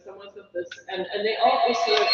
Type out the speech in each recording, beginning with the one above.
Somewhat of this, and they are also.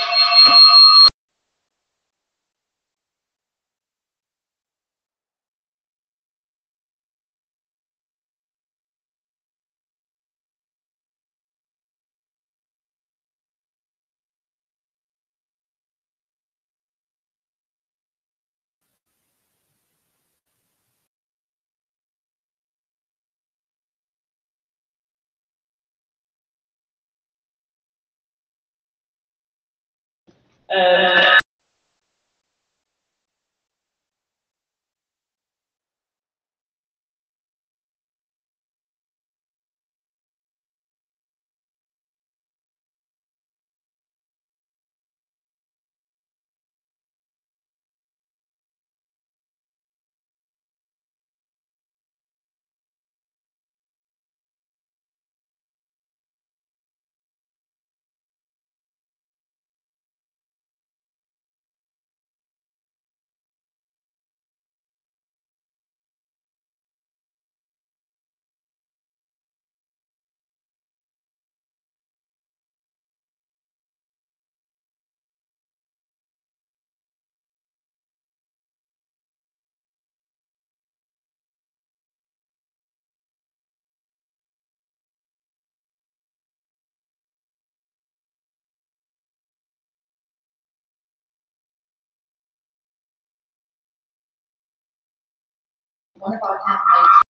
What about half-life?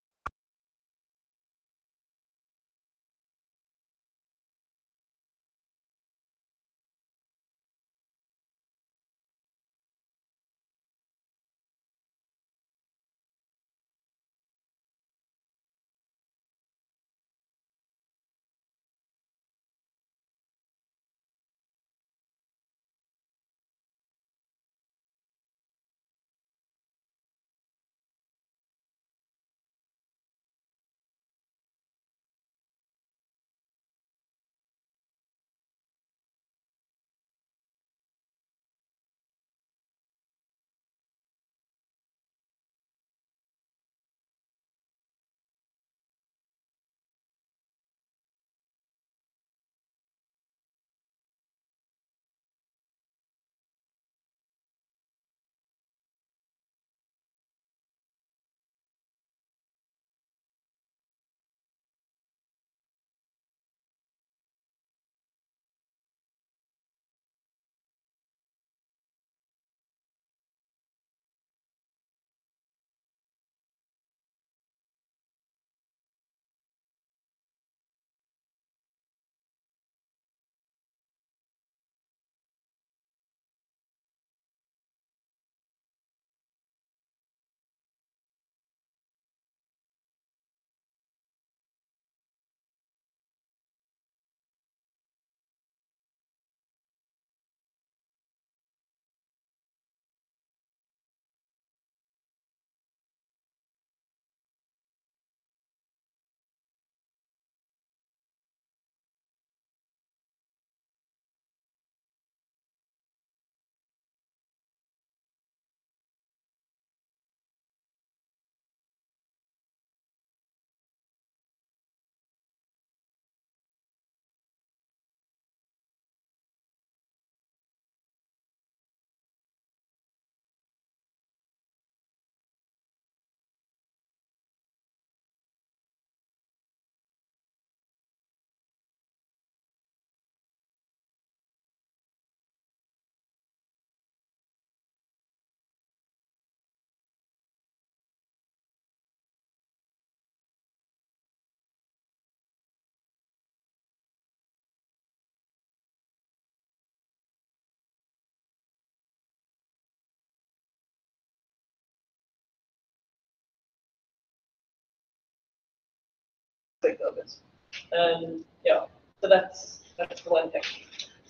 Yeah, so that's one thing.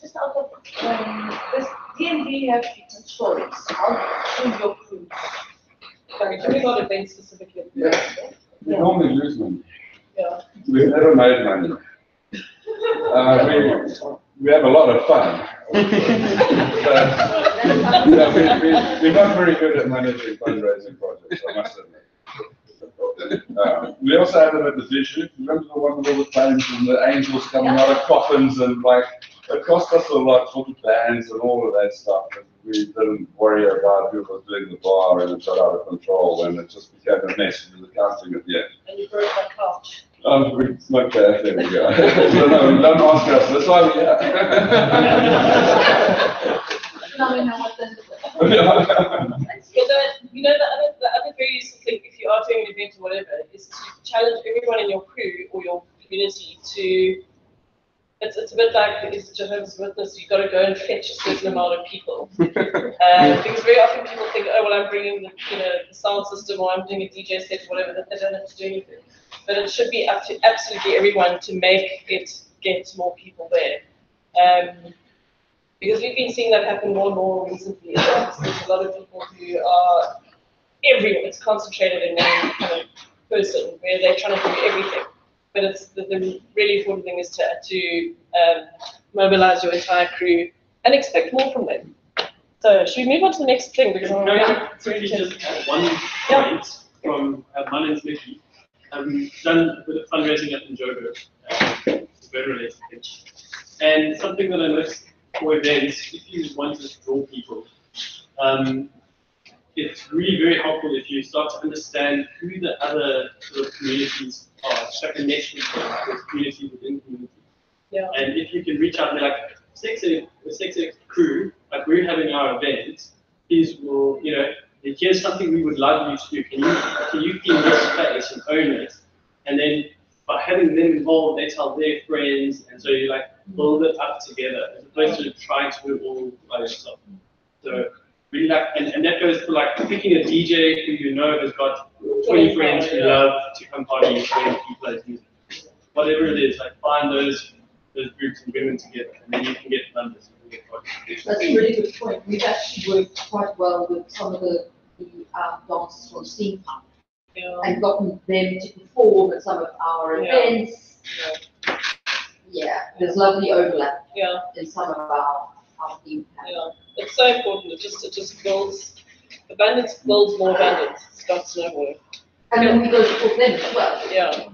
Just out of this D&D have different stories. How do your crew? Sorry, do we got events specifically? Yeah. We normally lose money. Yeah. We've never made money. We have a lot of fun. We're not very good at managing fundraising projects, I must admit. We also had it at the vision. Remember the one with all the planes and the angels coming out of coffins, and like it cost us a lot for the bands and all of that stuff. And we didn't worry about who was doing the bar, and it got out of control, and it just became a mess. We were counting at the end. And you broke my couch. Oh, we smoked that. There we go. No, don't ask us. That's why we're here. Now we know what the. But you know, the other very useful thing, if you are doing an event or whatever, is to challenge everyone in your crew or your community to. It's a bit like it's Jehovah's Witness. You've got to go and fetch a certain amount of people, because very often people think, oh well, I'm bringing the the sound system, or I'm doing a DJ set, or whatever, that they don't have to do anything. But it should be up to absolutely everyone to make it get more people there. Because we've been seeing that happen more and more recently. There's a lot of people who are everywhere. It's concentrated in one kind of person where they're trying to do everything. But it's the really important thing is to mobilize your entire crew and expect more from them. So should we move on to the next thing? Because I'm quickly just add one point from my name's Mickey. We've done a bit of fundraising at Njogo, it's a very related thing. And something that I noticed for events, if you want to draw people, it's really very helpful if you start to understand who the other sort of communities are, like a network of community within community. Yeah. And if you can reach out and be like, the Sex crew, like we're having our event, please will, here's something we would love you to do. Can you clean this space and own it? And then by having them involved, they tell their friends, and so you like build it up together as opposed to trying to do it all by yourself. So really like, and that goes for like picking a DJ who you know has got 20 friends who love to come party when he plays music. Whatever it is, like find those groups and bring them together, and then you can get numbers. That's a really good point. We've actually worked quite well with some of the dancers from Steampunk and gotten them to perform at some of our events. Yeah, there's lovely overlap in some of our theme. Yeah, it's so important. It just builds. Abundance builds more abundance. It starts snowballing. And then we go to support them as well. Yeah.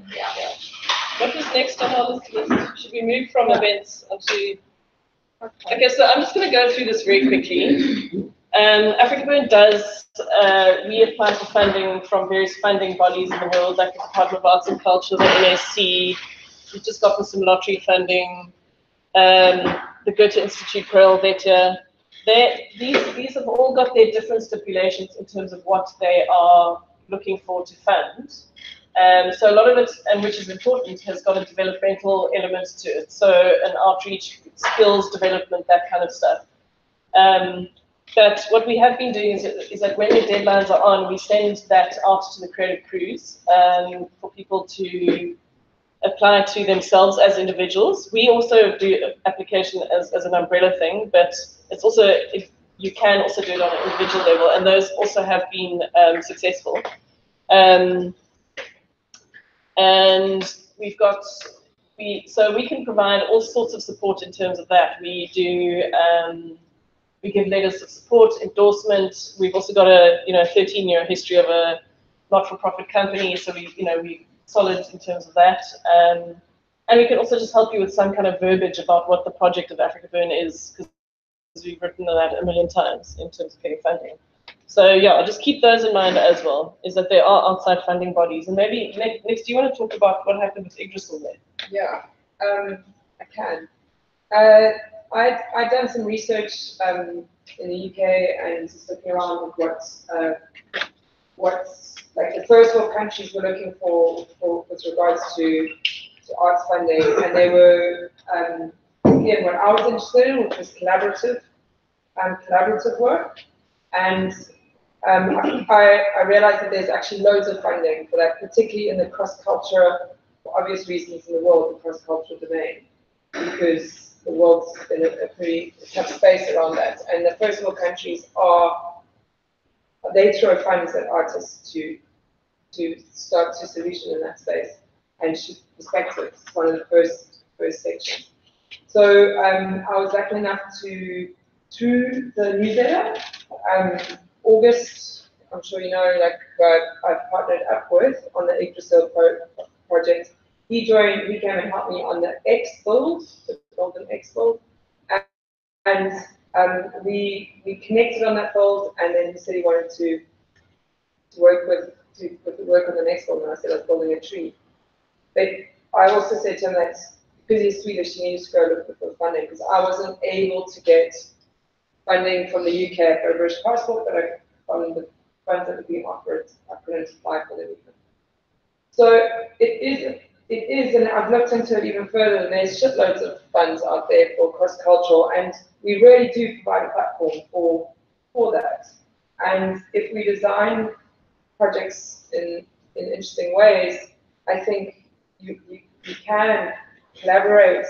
What was next on our list? Should we move from events onto? Okay, so I'm just going to go through this very quickly. AfrikaBurn does, we apply for funding from various funding bodies in the world, like the Department of Arts and Culture, the NSC. We've just gotten some lottery funding, the Goethe Institute, Pearl Vettia. These have all got their different stipulations in terms of what they are looking for to fund. So a lot of it, and which is important, has got a developmental element to it. So an outreach, skills development, that kind of stuff. But what we have been doing is that when the deadlines are on, we send that out to the creative crews for people to apply to themselves as individuals. We also do application as an umbrella thing, but it's also, you can also do it on an individual level, and those also have been successful. And we've got, so we can provide all sorts of support in terms of that. We do, we give letters of support, endorsement. We've also got a 13-year history of a not-for-profit company, so we're solid in terms of that. And we can also just help you with some kind of verbiage about what the project of AfrikaBurn is, because we've written that a million times in terms of getting funding. So yeah, I'll just keep those in mind as well, is that there are outside funding bodies. And maybe, next, do you want to talk about what happened with Yggdrasil there? Yeah, I can. I've done some research in the UK and just looking around with what's like the first world countries were looking for with regards to arts funding, and they were again what I was interested in, which was collaborative work, and I realized that there's actually loads of funding for that, particularly in the cross-culture, for obvious reasons in the world, the cross-cultural domain, because the world's in a pretty tough space around that, and the first world countries they throw funds at artists to start to solution in that space and shift perspectives. It's one of the first sections. So I was lucky enough to, through the newsletter, August I'm sure you know, like I've partnered up with on the Yggdrasil project. He came and helped me on the X build, the Golden X build, and we connected on that build, and then he said he wanted to work on the next build, and I said I was building a tree. But I also said to him that because he's Swedish, he needs to go look for funding, because I wasn't able to get funding from the UK for a British passport, but from the funds that were being offered, I couldn't apply for them either. So it is, and I've looked into it even further, and there's shitloads of funds out there for cross-cultural, and we really do provide a platform for that. And if we design projects in interesting ways, I think you can collaborate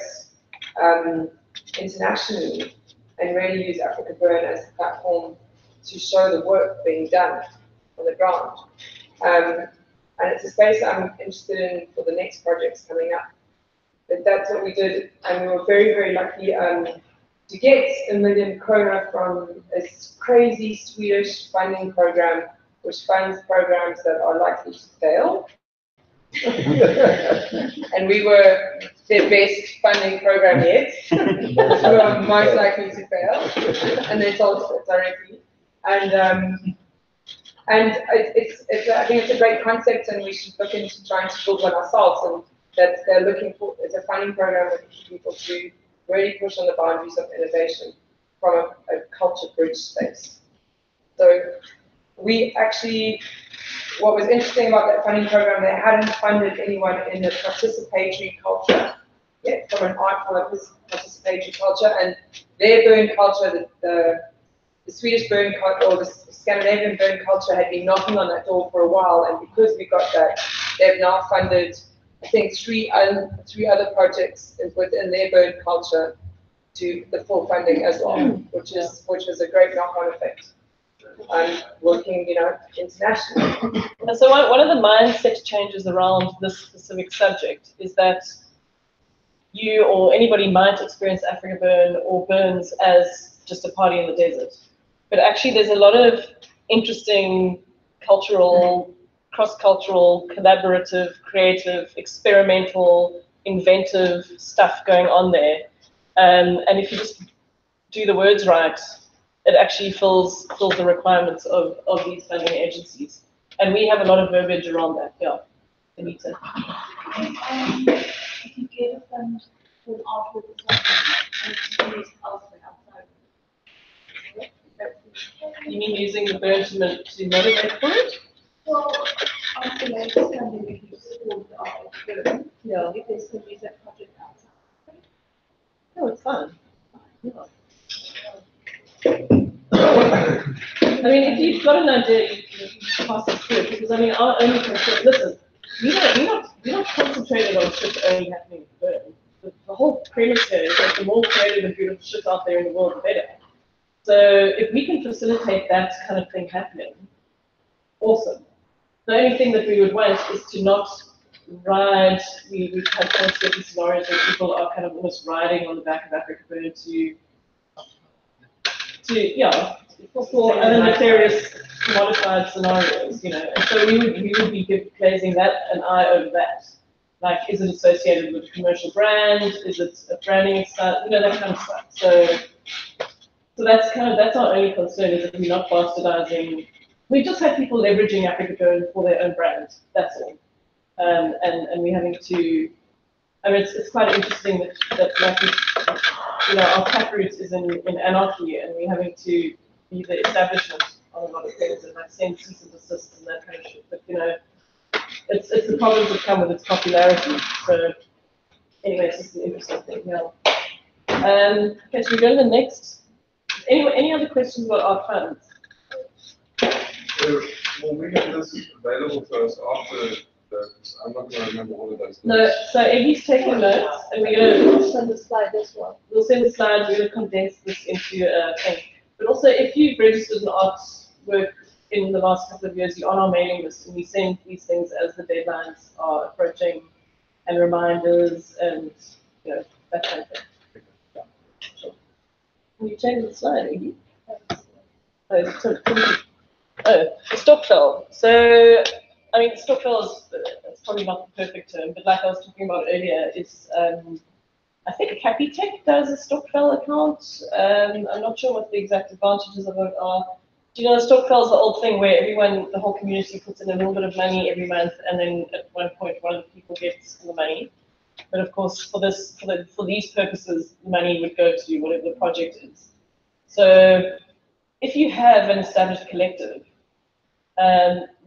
internationally and really use AfrikaBurn as a platform to show the work being done on the ground. And it's a space I'm interested in for the next projects coming up. But that's what we did, and we were very, very lucky to get 1 million krona from a crazy Swedish funding program, which funds programs that are likely to fail. And we were their best funding program yet. We were most likely to fail, and they told us that directly. And I think it's a great concept, and we should look into trying to build one ourselves. And that they're looking for, it's a funding program looking for people to really push on the boundaries of innovation from a culture bridge space. So we actually, what was interesting about that funding program, they hadn't funded anyone in the participatory culture yet, from an art form, participatory culture, and their burn culture, the Swedish burn culture, or the Scandinavian burn culture had been knocking on that door for a while, and because we got that, they've now funded, I think, three other projects within their burn culture to the full funding as well, which is a great knock-on effect. Working, internationally. And so one of the mindset changes around this specific subject is that you or anybody might experience AfrikaBurn or burns as just a party in the desert. But actually there's a lot of interesting cultural, cross-cultural, collaborative, creative, experimental, inventive stuff going on there. And if you just do the words right, it actually fills the requirements of these funding agencies. And we have a lot of verbiage around that. Yeah, Anita. If you get a fund for artwork and use elsewhere outside. You mean using the burn to motivate for it? Well, after like funding, if you support the art, Yeah. if there's going to be that project outside. No, it's fun. Yeah. I mean, if you've got an idea, you can pass it through. Because I mean, our only concern, listen, we're not concentrated on shit only happening at Burn. The whole premise here is that the more creative and beautiful shit out there in the world, the better. So if we can facilitate that kind of thing happening, awesome. The only thing that we would want is to not ride. We've had kind of certain scenarios where people are kind of almost riding on the back of AfrikaBurn for other nefarious commodified scenarios, And so we would be placing that an eye over that. Like, is it associated with a commercial brand? Is it a branding style? That kind of stuff. So that's our only concern, is that we're not bastardizing. We just have people leveraging AfrikaBurn for their own brand. That's all. And we're having to. I mean, it's quite interesting that like our taproot is in anarchy, and we're having to be the establishment on a lot of things, and like send cease and desist and that kind of shit. But it's the problems that come with its popularity. So anyway, it's just an interesting thing. Yeah. Okay, so we go to the next. Any other questions about art funds? Will we get this available to us after? I'm not going to remember all of those. No, so Eggy's taking notes, and we're going to Send the slide as well. We'll send the slides. We're going to condense this into a thing. But also, if you've registered an artwork in the last couple of years, you're on our mailing list, and we send these things as the deadlines are approaching, and reminders, and that kind of thing. Yeah. Sure. Can you change the slide, Eggy? Oh, sorry. Oh, the Stockfell. So, I mean, Stockfell is it's probably not the perfect term, but like I was talking about earlier, it's I think Happy Tech does a Stockfell account. I'm not sure what the exact advantages of it are. Do you know, Stockfell is the old thing where everyone, the whole community puts in a little bit of money every month, and then at one point one of the people gets the money. But of course, for these purposes, the money would go to whatever the project is. So if you have an established collective,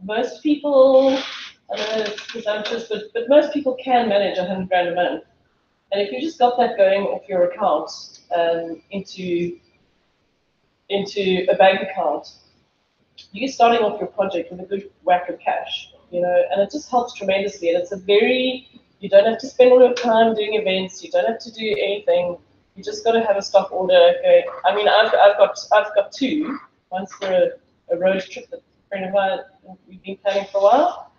most people, I know it's presumptuous, but most people can manage 100 grand a month. And if you just got that going off your account into a bank account, you're starting off your project with a good whack of cash, you know, and it just helps tremendously. And it's you don't have to spend all your time doing events, you don't have to do anything. You just got to have a stock order. Okay. I mean, I've got two. One's for a road trip that a friend of mine we've been planning for a while,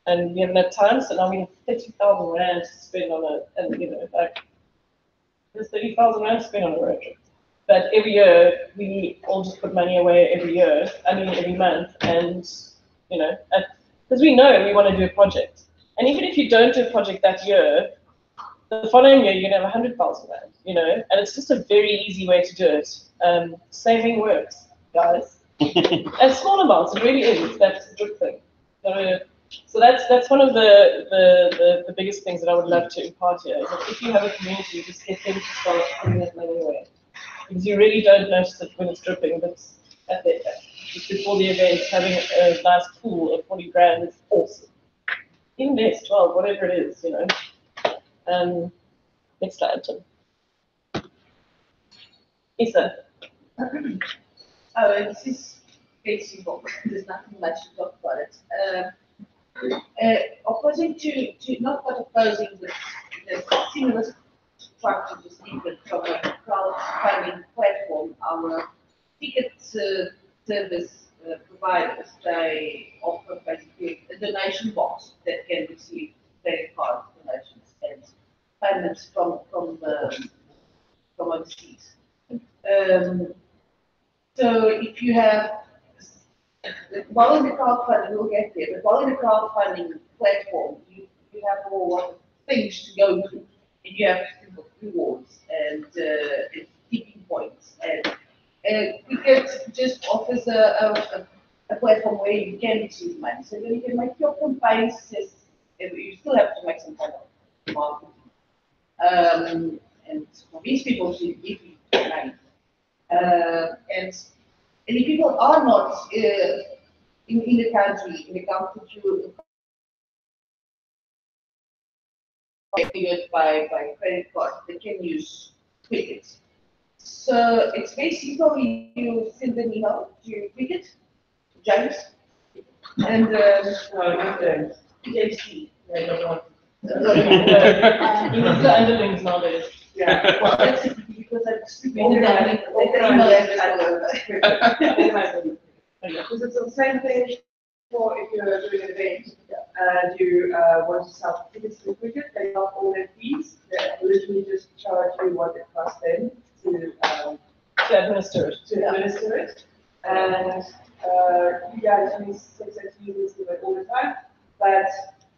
and we haven't had time, so now we have 30,000 rand to spend on and you know, like there's 30,000 rand to spend on a road trip. But every year we all just put money away every month, and you know, because we know we want to do a project, and even if you don't do a project that year, the following year you're gonna have 100,000 rand, you know, and it's just a very easy way to do it. Saving works, guys, and small amounts. It really is. That's the good thing. So that's one of the biggest things that I would love to impart here. Is that if you have a community, just get them to start putting that money away. Because you really don't notice it when it's dripping, but just before the event, having a nice pool of 40 grand is awesome. Even less, 12, whatever it is, you know. Next slide, Tim. Isa. Oh, this is very simple. There's nothing much to talk about it. Opposing to not quite opposing the similar structure to different from a crowdfunding platform, our ticket service providers, they offer basically a donation box that can receive credit card donations and payments from overseas. So if you have, while in the crowdfunding, we'll get there, but while in the crowdfunding platform, you have more things to go through. And you have rewards and tipping points. And Quicket just offers a platform where you can receive money. So then you can make your campaigns, you still have to make some kind of marketing. And convince people to give you money. And if people are not in the country, to by credit card, they can use Quicket. So it's very simple. You send an email to Quicket, James, and No, James. He needs the underlings nowadays. Yeah, well, that's it, because I'm stupid. Because it's the same thing for if you're doing an event and you want to sell tickets to Quicket, they have all their fees. They literally just charge you what it costs them to administer it. Administer it. And you guys use success users do it all the time, but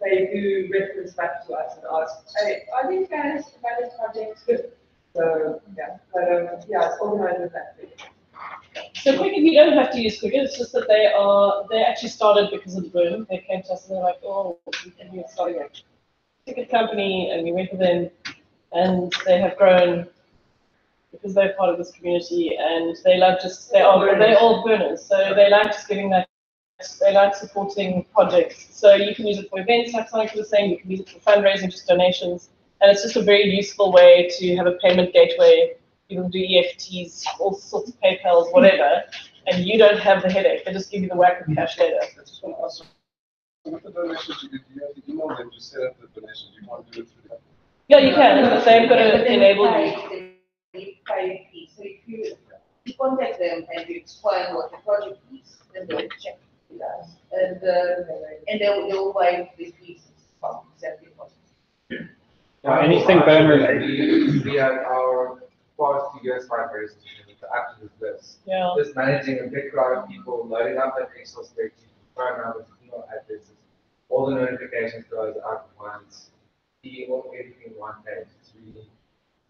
they do reference back to us and ask, hey, are these guys about this project? So yeah, but yeah, it's organized with that. So Quicket, you don't have to use Quicket. It's just that they actually started because of the boom. They came to us and they're like, oh, we're starting a ticket company, and we went with them, and they have grown because they're part of this community, and they're all burners. So they like just giving that. They like supporting projects. So you can use it for events, like Sonic was saying. You can use it for fundraising, just donations, and it's just a very useful way to have a payment gateway. You can do EFTs, all sorts of PayPals, whatever, and you don't have the headache. They just give you the whack of cash later. I just want to ask, with the donations, you have to email them to set up the donations. You can't do it through that. Yeah, you can, but they've got to enable you. They pay fee. So if you contact them and you explain what the project is, then they'll check with us, and they'll waive the fees from exactly what. Anything burn related? We had our past year's fundraisers in the to add to this list. Yeah. Just managing a big crowd of people, loading up that Excel spreadsheet, phone numbers, email addresses, all the notifications goes out at once, see everything in one page. It's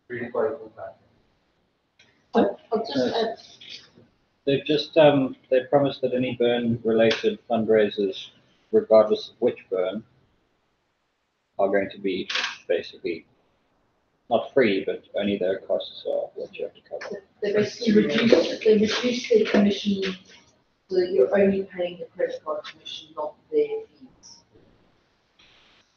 really quite a cool platform. I'll just add, They've just they promised that any burn-related fundraisers, regardless of which burn, are going to be basically not free, but only their costs are what you have to cover. they basically reduce their commission, so that you're only paying the credit card commission, not their fees.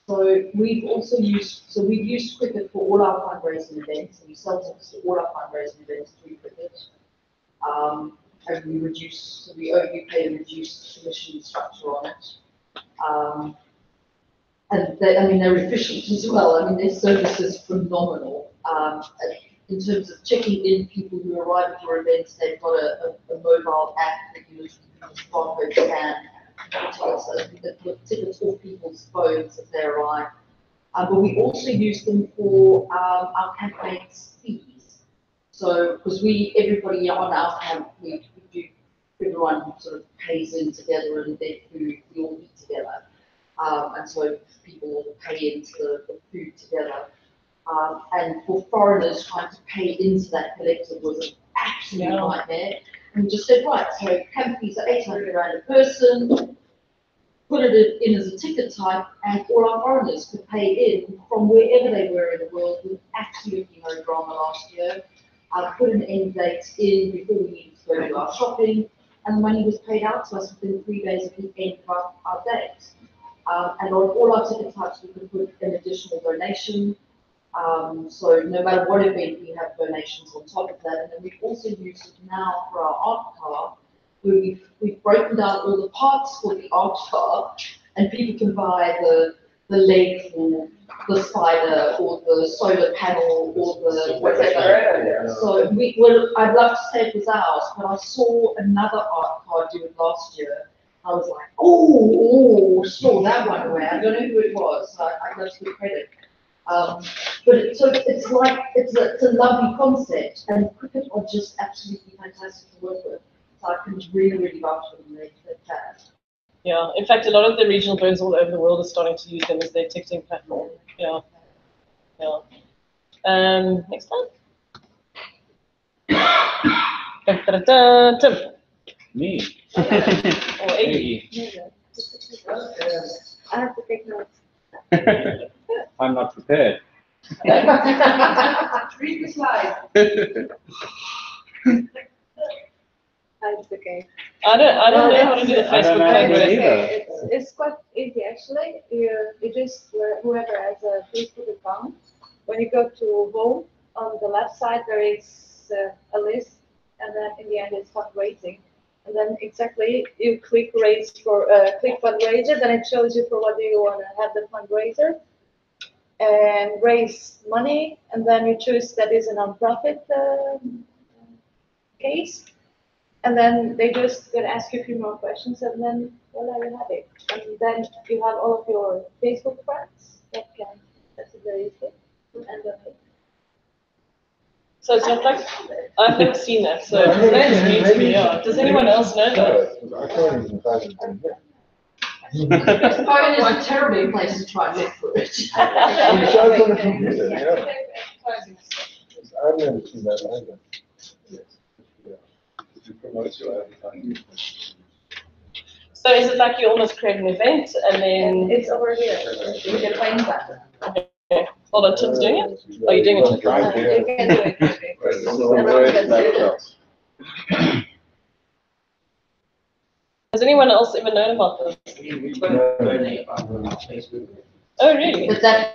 So we've used Cricket for all our fundraising events, and we sell tickets to all our fundraising events through Cricket. And we only pay a reduced commission structure on it. And they're efficient as well. I mean, their service is phenomenal. In terms of checking in people who arrive at your events, they've got a mobile app that you can barcode scan that put tickets off people's phones as they arrive. But we also use them for our campaigns fees. So, because everybody on our camp, everyone sort of pays in together and their food, we all eat together. And so people all pay into the food together. And for foreigners, trying to pay into that collective was an absolute nightmare. And we just said, right, so camp fees are 800 rand a person, put it in as a ticket type, and all our foreigners could pay in from wherever they were in the world with absolutely no drama last year. Put an end date in before we needed to go do our shopping, and the money was paid out to us within 3 days of the end of our date. And on all our ticket types, we could put an additional donation. So no matter what event, we have donations on top of that. And then we've also used it now for our art car, where we've broken down all the parts for the art car, and people can buy the leg for the spider, or the solar panel, or the whatever. So I'd love to say it was ours, but I saw another art car do it last year. I was like, oh, saw that one away. I don't know who it was. So I love to give credit. But it's a lovely concept, and Cricket are just absolutely fantastic to work with. So I can really vouch for them. They're fast. Yeah, in fact, a lot of the regional burns all over the world are starting to use them as their ticketing platform. Yeah. Next one. Tim. Me. Or Iggy. I have to take notes. I'm not prepared. Read the slide. It's okay. I don't know how to do the I don't Facebook know how to do page. it either. It's quite easy actually. You just, whoever has a Facebook account, when you go to home, on the left side there is a list, and then in the end it's fundraising. And then exactly you click click fundraiser, then it shows you for what do you want to have the fundraiser and raise money, and then you choose that is a non-profit case. And then they just gonna ask you a few more questions, and then voila, you have it. And then you have all of your Facebook friends that can, that's very easy. And So it's not like, I've never seen that, so that's new to me. Yeah. Does anyone else know that? I can't even find it in here. Phone is a terrible place to try and look for it. It shows on the computer, yeah. I've never seen that either. To promote your advertising. So is it like you almost create an event and then? it's over here. You get plain button. Okay. Hold on, Tim's doing it? Are you doing it? Right You there. can do it. Has anyone else ever known about this? Oh, really? But that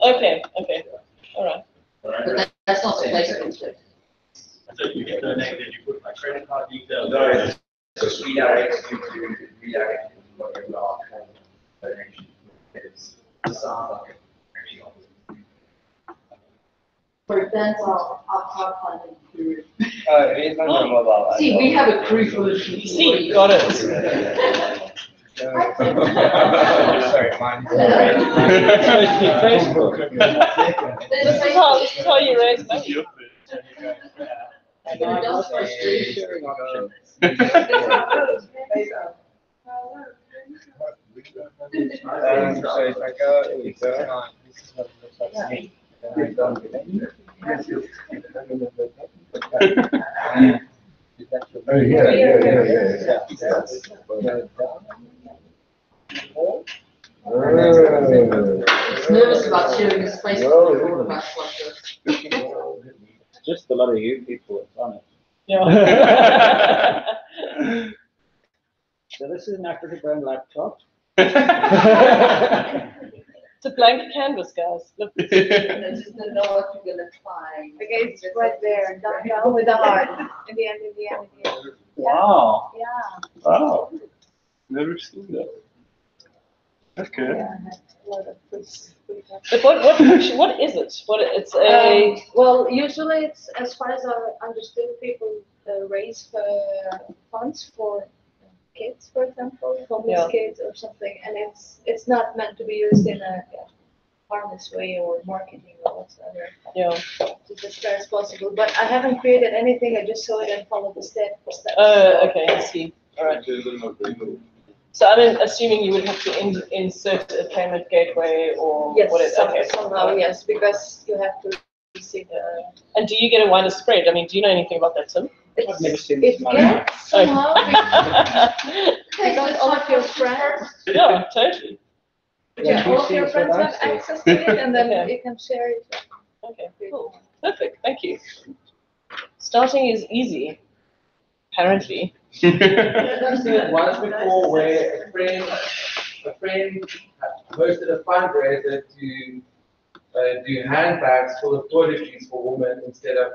Okay, all right. that's not the place to do it. So you get donated, you put my credit card details. No, it's just redirect you to whatever our donation is. Sounds like For that's our crowdfunding crew. it is See, we have a crew full of people. See, got it. Sorry, mine. Facebook. This is how you raise money. Sharing option. So if I go, this is what it looks like to me. Then I go to Oh, yeah. It's nervous about sharing a space with all of us like this. Just a lot of you people, it's honest. Yeah. So this is an AfrikaBurn laptop. It's a blank canvas, guys. Look. I just don't know what you're gonna find. Okay, it's right there, down with the heart, in the end, in the end, in the end. Wow. Yeah. Wow. Never seen that. Okay. Yeah, I had a lot of this. But what is it? What it's a Well, usually it's, as far as I understood, people raise funds for kids, for example, homeless kids or something, and it's not meant to be used in a harmless way or marketing or whatsoever. yeah. It's as fair as possible. But I haven't created anything. I just saw it and followed the steps. Okay, I see. All right. So I'm assuming you would have to insert a payment gateway or Yes, whatever. Okay. somehow, yes, because you have to receive the. And do you get a wider spread? I mean, do you know anything about that, Tim? I've never seen It this money. gets somehow because all of your First. friends, Yeah, totally. Yeah, all of you your see friends what I have see. access to it, and then Okay. you can share it. Okay, cool. Perfect, thank you. Starting is easy, apparently. I've seen it once before where a friend hosted a fundraiser to do handbags full of toiletries for women instead of,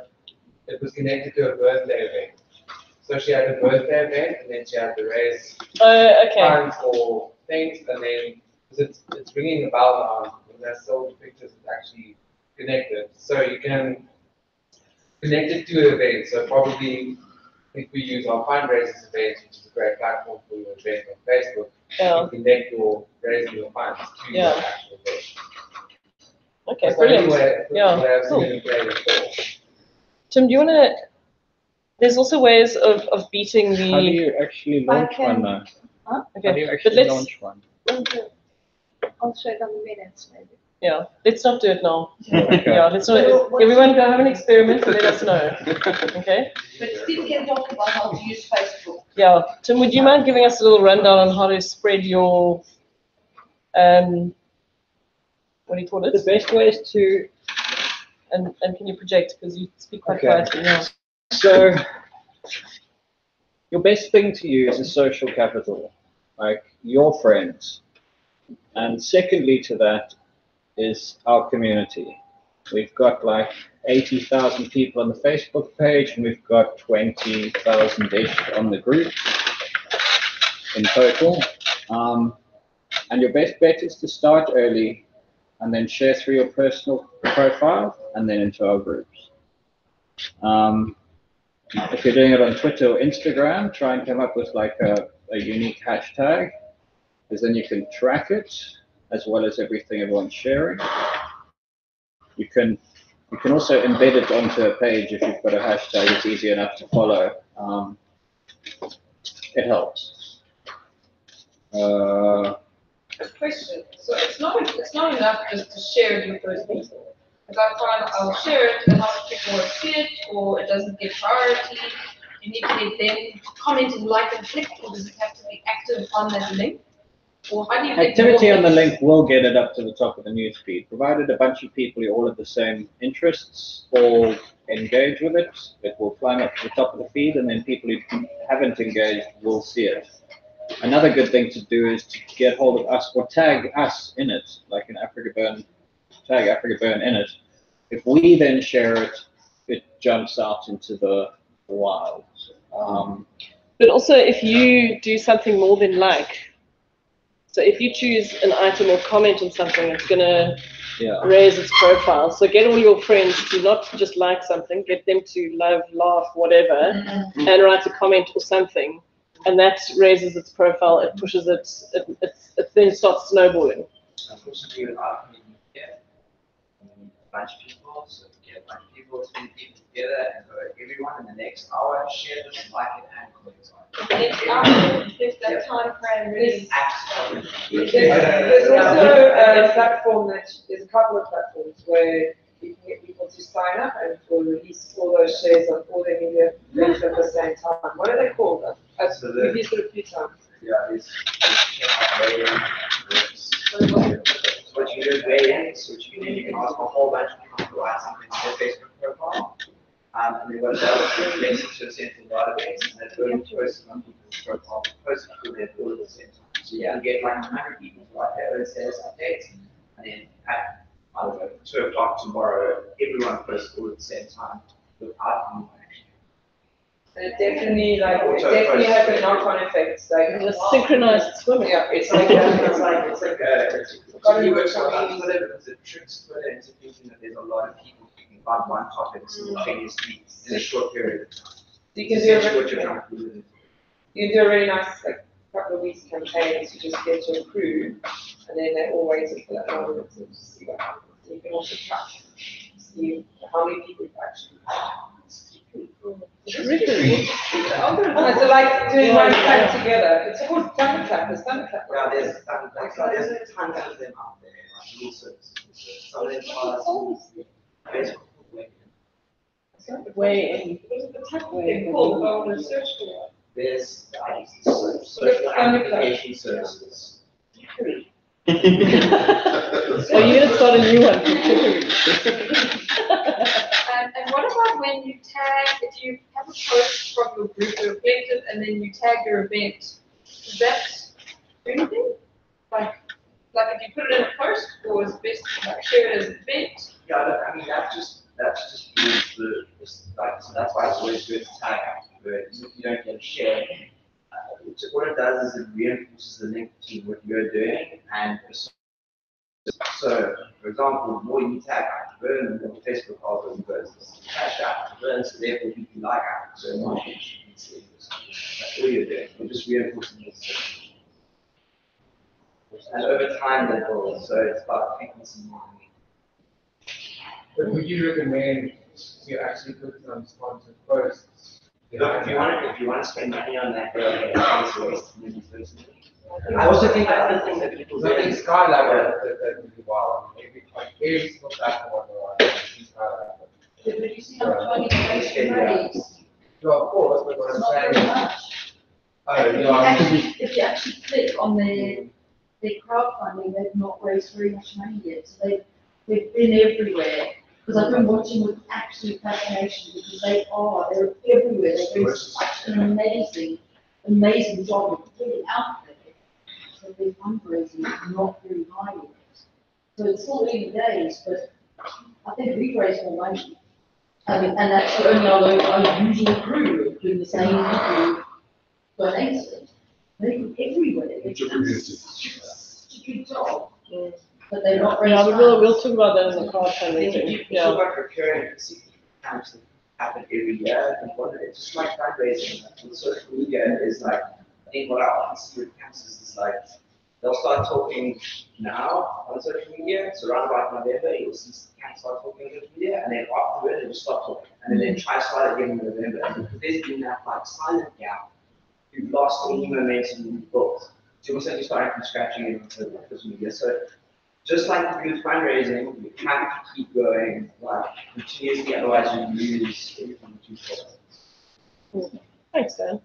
it was connected to a birthday event. So she had a birthday event and then she had to raise Okay. funds for things, and then, because it's ringing a bell now, when I saw the pictures, it's actually connected. So you can connect it to an event. So probably if we use our fundraisers event, which is a great platform for your event on Facebook, Yeah. you connect your raising your funds to your actual event. Okay, That's the only brilliant. way- Yeah, the way I've cool. seen it play before. Tim, do you want to? There's also ways of beating the. How do you actually launch can- one now? Huh? How do Okay, you but actually let's. launch one? I'll show it on the minutes, maybe. Yeah, let's not do it now. Okay. Yeah, let's not. Everyone go have an experiment and let us know. Okay. But Steve can talk about how to use Facebook. Yeah, Tim, would you mind giving us a little rundown on how to spread your, what do you call The it? best way is to, And can you project, because you speak quite Okay. quietly, yeah. so your best thing to use is social capital, like your friends. And secondly to that is our community. We've got like 80,000 people on the Facebook page, and we've got 20,000-ish on the group in total. And your best bet is to start early and then share through your personal profile and then into our groups. If you're doing it on Twitter or Instagram, try and come up with like a unique hashtag, because then you can track it as well as everything everyone's sharing. You can also embed it onto a page if you've got a hashtag. It's easy enough to follow. It helps. Question. So it's not enough just to share it with those people. Because I find I'll share it and other people won't see it, or it doesn't get priority. You need to get them to comment and like and click, or does it have to be active on that link? Or how do you get Activity more on the clicks? link will get it up to the top of the newsfeed, provided a bunch of people who all have the same interests all engage with it. It will climb up to the top of the feed, and then people who haven't engaged will see it. Another good thing to do is to get hold of us or tag us in it, like in AfrikaBurn, tag AfrikaBurn in it. If we then share it, it jumps out into the wild. But also, if you do something more than like, so if you choose an item or comment on something, it's going to raise its profile. So get all your friends to not just like something, get them to love, laugh, whatever, and write a comment or something. and that raises its profile, it pushes it, it then starts snowballing. Unfortunately, without community here, we need a bunch of people, so we get a bunch of people, 20 people together, and go everyone in the next hour, share this, like it, and comment on it. The next hour, there's that time frame really. Absolutely. There's also a platform there's a couple of platforms where you can get people to sign up and we'll release all those shares on all their media links at the same time. What are they called? We've used it a few times. Yeah, it's what you do is weigh in, so what you can do, you can ask a whole bunch of people to write something on their Facebook profile. And then what it does is it links it to a central database, and it only posts on people's profile, posts it to their all at the same time. So you can get like 100 people to write their own status updates, and then at, I don't know, 2 o'clock tomorrow, everyone posts all at the same time without anyone actually. And it definitely has a knock-on effect. Like It's a synchronized swimming. yeah, It's like the tricks put into thinking that there's a lot of people thinking about one topic simultaneously in a short period of time. you can do What you're trying to do. you can do a really nice couple of weeks campaign to just get your crew, and then they're all waiting for that moment to see what happens. You can also track, see how many people you've actually it's like doing one clap together. It's called thunderclappers. Yeah, there's a ton of them out there, like little services. Some of them are Facebook Way They're called, I want to search for There's social application services. So you're gonna start a new one for Chicory. And what about when you tag, if you have a post from your group or collective and then you tag your event, does that do anything? Like if you put it in a post, or is it best to share it as an event? Yeah, look, I mean that's just so that's why it's always good to tag AfrikaBurn. Even if you don't get a share, what it does is it reinforces the link between what you're doing and so, for example, the more you tag AfrikaBurn, the more Facebook algorithm goes, this is AfrikaBurn, so therefore people like AfrikaBurn, not that's all you're doing. You're just reinforcing this. And over time they build, so it's about frequency marketing. But would you recommend you actually put some sponsored posts? Look, if you want to spend money on that, it's a waste of money personally. I also think that's the thing that people do. In Skylab, that would be wow. Every single platform on the Skylab. But you see how much money they raise? No, of course, but what It's I'm not very saying much. is, If you actually click on their crowdfunding, they've not raised very much money yet. So they've been everywhere. Because I've been watching with absolute fascination because they're everywhere. They're doing such an amazing job of getting out there. So their fundraising is not very high yet. So it's still early days, but I think we've raised more money. I mean, and that's only our usual crew doing the same people donating. They're everywhere. They're doing such a good job. But they're not raised. Yeah, we'll talk about that in the crowdfunding. You talk about recurring camps that happen every year, and it's just like fundraising. With social media is like, I think what I often see with camps is like, they'll start talking now on social media, so around about November, you'll see camps start talking on social media, and then afterward, they will stop talking, and then try to start again in November. And because there's been that like silent gap, you've lost any momentum you've built. So you're essentially starting from scratch again on social media. So just like with fundraising, you have to keep going like continuously, otherwise you lose everything that you've built. Thanks, Dan.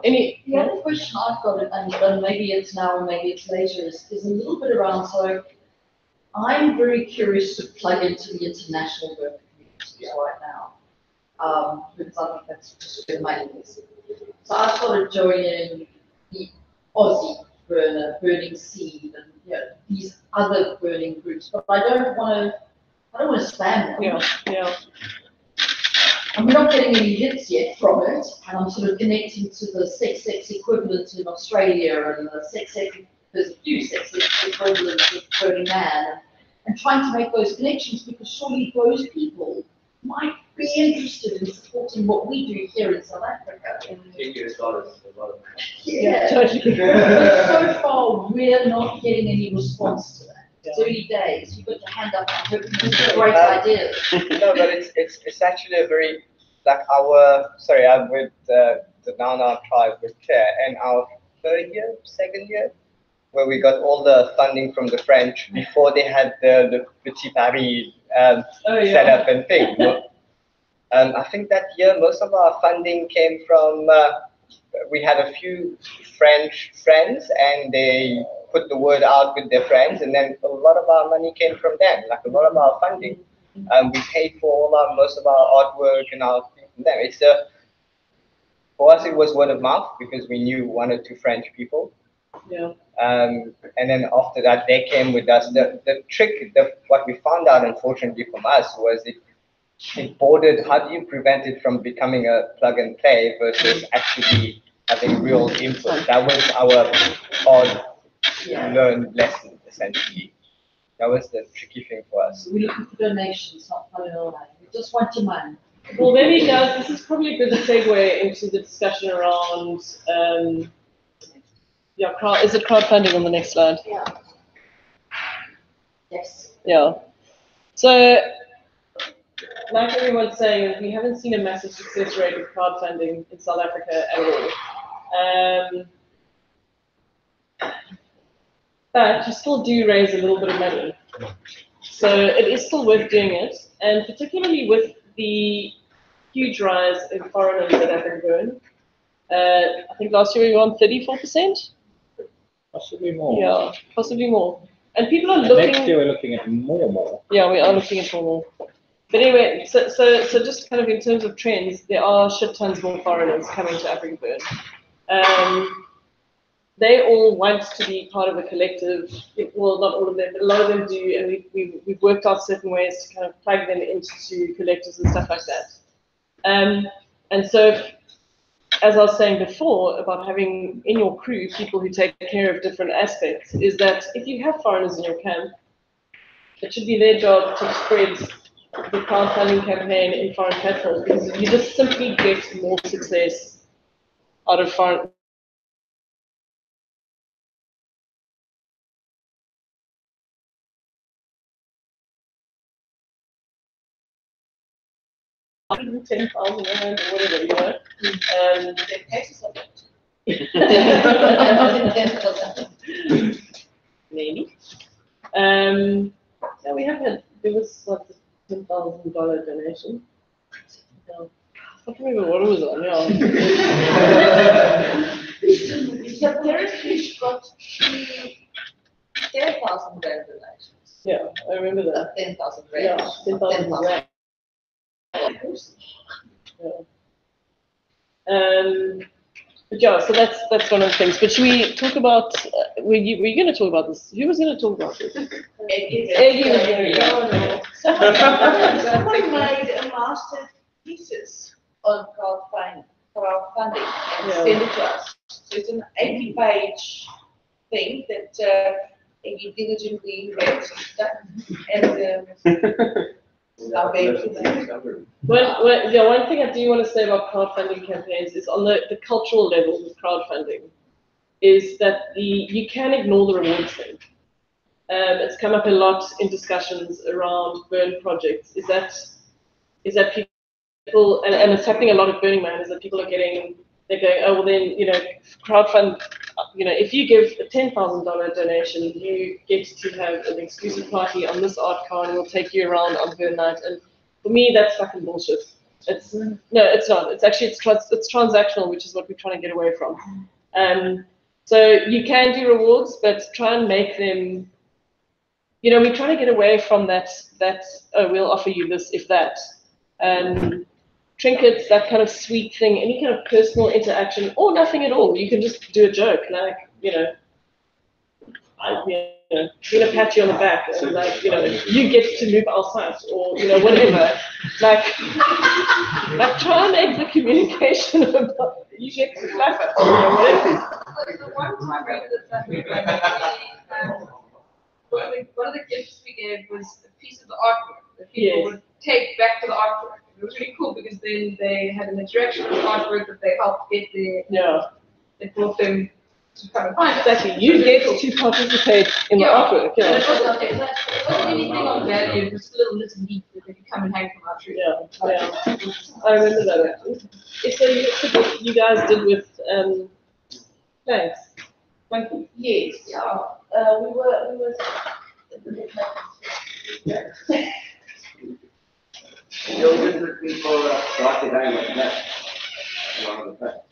The other question I've got, and maybe it's now or maybe it's later, is a little bit around, so I'm very curious to plug into the international work communities right now, because I think that's just where the money is. So I've started joining the Aussie burning seed, and these other burning groups, but I don't want to spam them. Yeah. And we're not getting any hits yet from it, and I'm sort of connecting to the sex equivalent in Australia, and there's a few sex equivalents with Burning Man, and trying to make those connections, because surely those people might be interested in supporting what we do here in South Africa. $10 is a lot of money. Yeah. Totally. But so far, we're not getting any response to that. It's early days. You've got your hand up. I'm hoping this is a great idea. No, but it's actually a very, like I'm with the Nana tribe with Claire, and our second year, where we got all the funding from the French before they had the Petit Paris set up and thing. I think that year most of our funding came from, we had a few French friends and they put the word out with their friends, and then a lot of our money came from them, like a lot of our funding. We paid for most of our artwork and our things from them. For us it was word of mouth because we knew one or two French people. Yeah. And then after that, they came with us. The trick, what we found out, unfortunately from us, was it bordered. How do you prevent it from becoming a plug and play versus actually having real input? That was our hard-learned lesson, essentially. That was the tricky thing for us. We're looking for donations, not money. We just want your money. Well, maybe guys, this is probably a good segue into the discussion around, is it crowdfunding on the next slide? Yeah. Yes. Yeah. So, like everyone's saying, we haven't seen a massive success rate with crowdfunding in South Africa at all. But you still do raise a little bit of money. So it is still worth doing it, and particularly with the huge rise in foreigners at AfrikaBurn. I think last year we were on 34%. Possibly more. Yeah, possibly more. And people are And looking. next year we're looking at more. Yeah, we are looking at more. But anyway, so just kind of in terms of trends, there are shit tons more foreigners coming to AfrikaBurn. They all want to be part of a collective. Well, not all of them, but a lot of them do, and we've worked out certain ways to kind of plug them into collectives and stuff like that. And so, as I was saying before about having in your crew people who take care of different aspects, is that if you have foreigners in your camp, it should be their job to spread the crowdfunding campaign in foreign platforms, because you just simply get more success out of foreign. $110,000 or whatever, you know. The cases of it. Maybe. Yeah, we have had, there was what, a $10,000 donation. No, I can't remember what it was on, The Parachute got 10,000 rand donations. Yeah, I remember that. 10,000 rand. Yeah, 10,000 rand. Yeah. But yeah, so that's one of the things. But should we talk about? Were you going to talk about this? Who was going to talk about this? Eggy was going to go. Someone made a master thesis on crowdfunding and sent it to us. So it's an 80-page thing that Eggy diligently read and one thing I do want to say about crowdfunding campaigns is on the cultural level with crowdfunding is that you can ignore the rewards thing. It's come up a lot in discussions around burn projects. Is that people, and it's happening a lot at Burning Man, is that people are they're going, oh, well then, crowdfund, if you give a $10,000 donation, you get to have an exclusive party on this art car and we'll take you around on Burn Night. And for me, that's fucking bullshit. No, it's not. It's actually, it's transactional, which is what we're trying to get away from. So you can do rewards, but try and make them, we're trying to get away from that, oh, we'll offer you this if that. Trinkets, that kind of sweet thing, any kind of personal interaction, or nothing at all. You can just do a joke, like, I'm gonna pat you on the back, and like, you get to move outside, or whatever. Like try and make the communication about you get to laugh at, whatever. The one time I read that one of the gifts we gave was a piece of the artwork that people would take back to the artwork. It was really cool because then they had an interaction with artwork that they helped get there. Yeah. They brought them to kind of find it. Exactly. You get to participate in the artwork. And Yeah. it wasn't, it wasn't anything on value, it was little leaf that they could come and hang from our tree. Yeah. I remember that. It's what you guys did with plants. Monkey. Yes, yeah. We were. Those different people brought the guy like that. Along with that.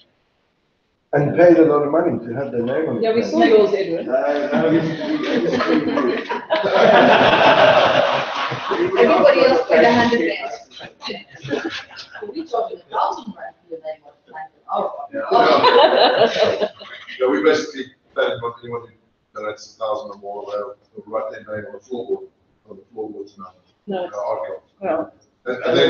And paid a lot of money to have their name on it. Yeah, we saw yours, Edwin. Everybody else paid 100 rand. We charged 1,000 rand for the name of the plant. Yeah, we basically paid what anyone who donates 1,000 or more, they'll write their name on the floorboards now. No. Argue. Yeah. And then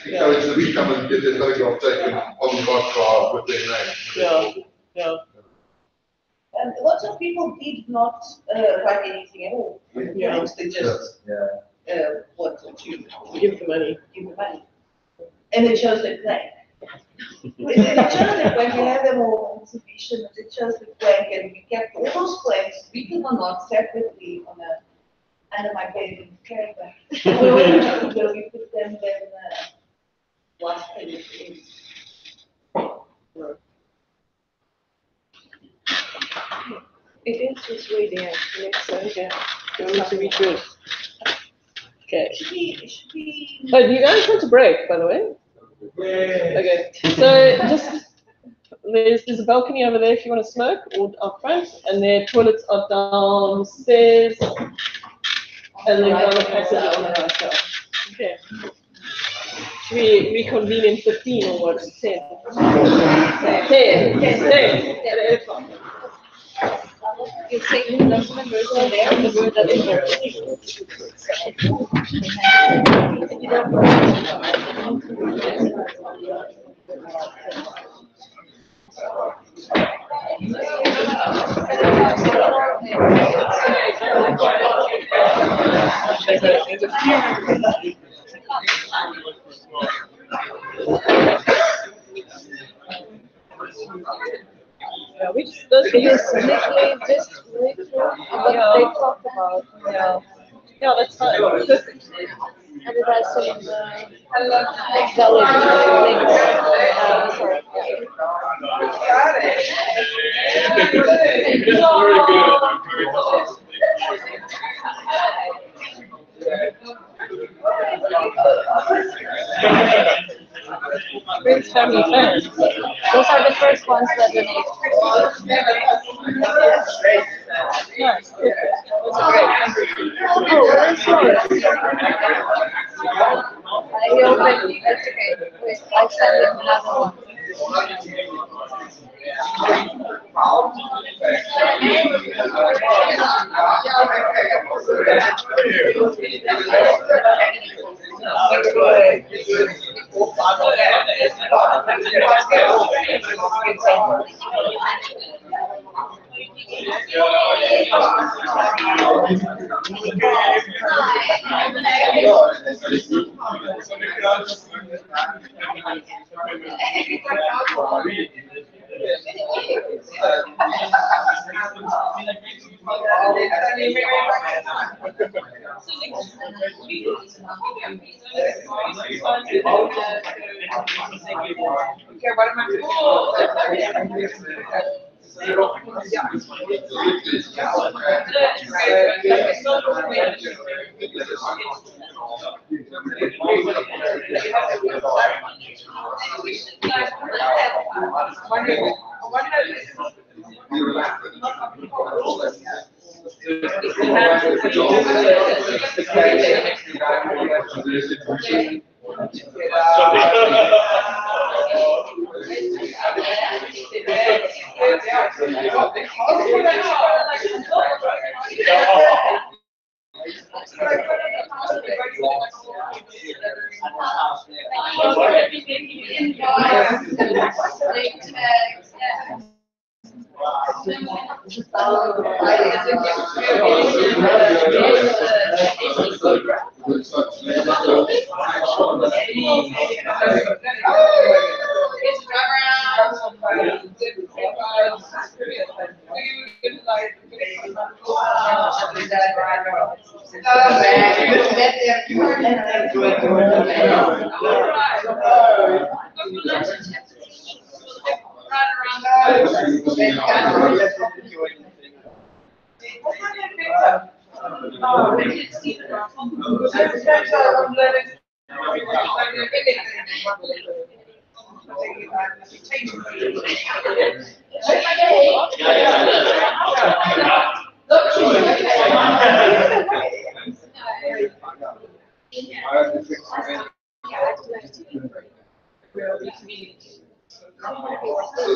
encourage them to come and get their photograph taken on the golf car with their name. Yeah. And lots of people did not write anything at all. Yeah. They just want to Give the money. give the money. And it shows their blank. It shows their blank, we have them all on exhibition, but it shows the blank, and we kept all those blanks, written or not, separately on under my bed in caravan. Where we put them then last time It is just reading it, so yeah. You want me to read yours? Okay. Should be. Oh, do you guys want to break, by the way? Okay. So just there's a balcony over there if you want to smoke, or up front, and their toilets are downstairs, and then down the passage on the right side. Okay. Should we reconvene in 15 or what? 10? 10. 10. 8 o'clock. You say the document version there, the word that is Yeah, we just those videos. just read through what they talked about. Yeah, that's fine. Perfect. And it has some valid links. Sorry. Brings family friends. Those are the first ones that donate. Nice. Oh, where's yours? He opened. That's okay. Wait, I'll send him another one. So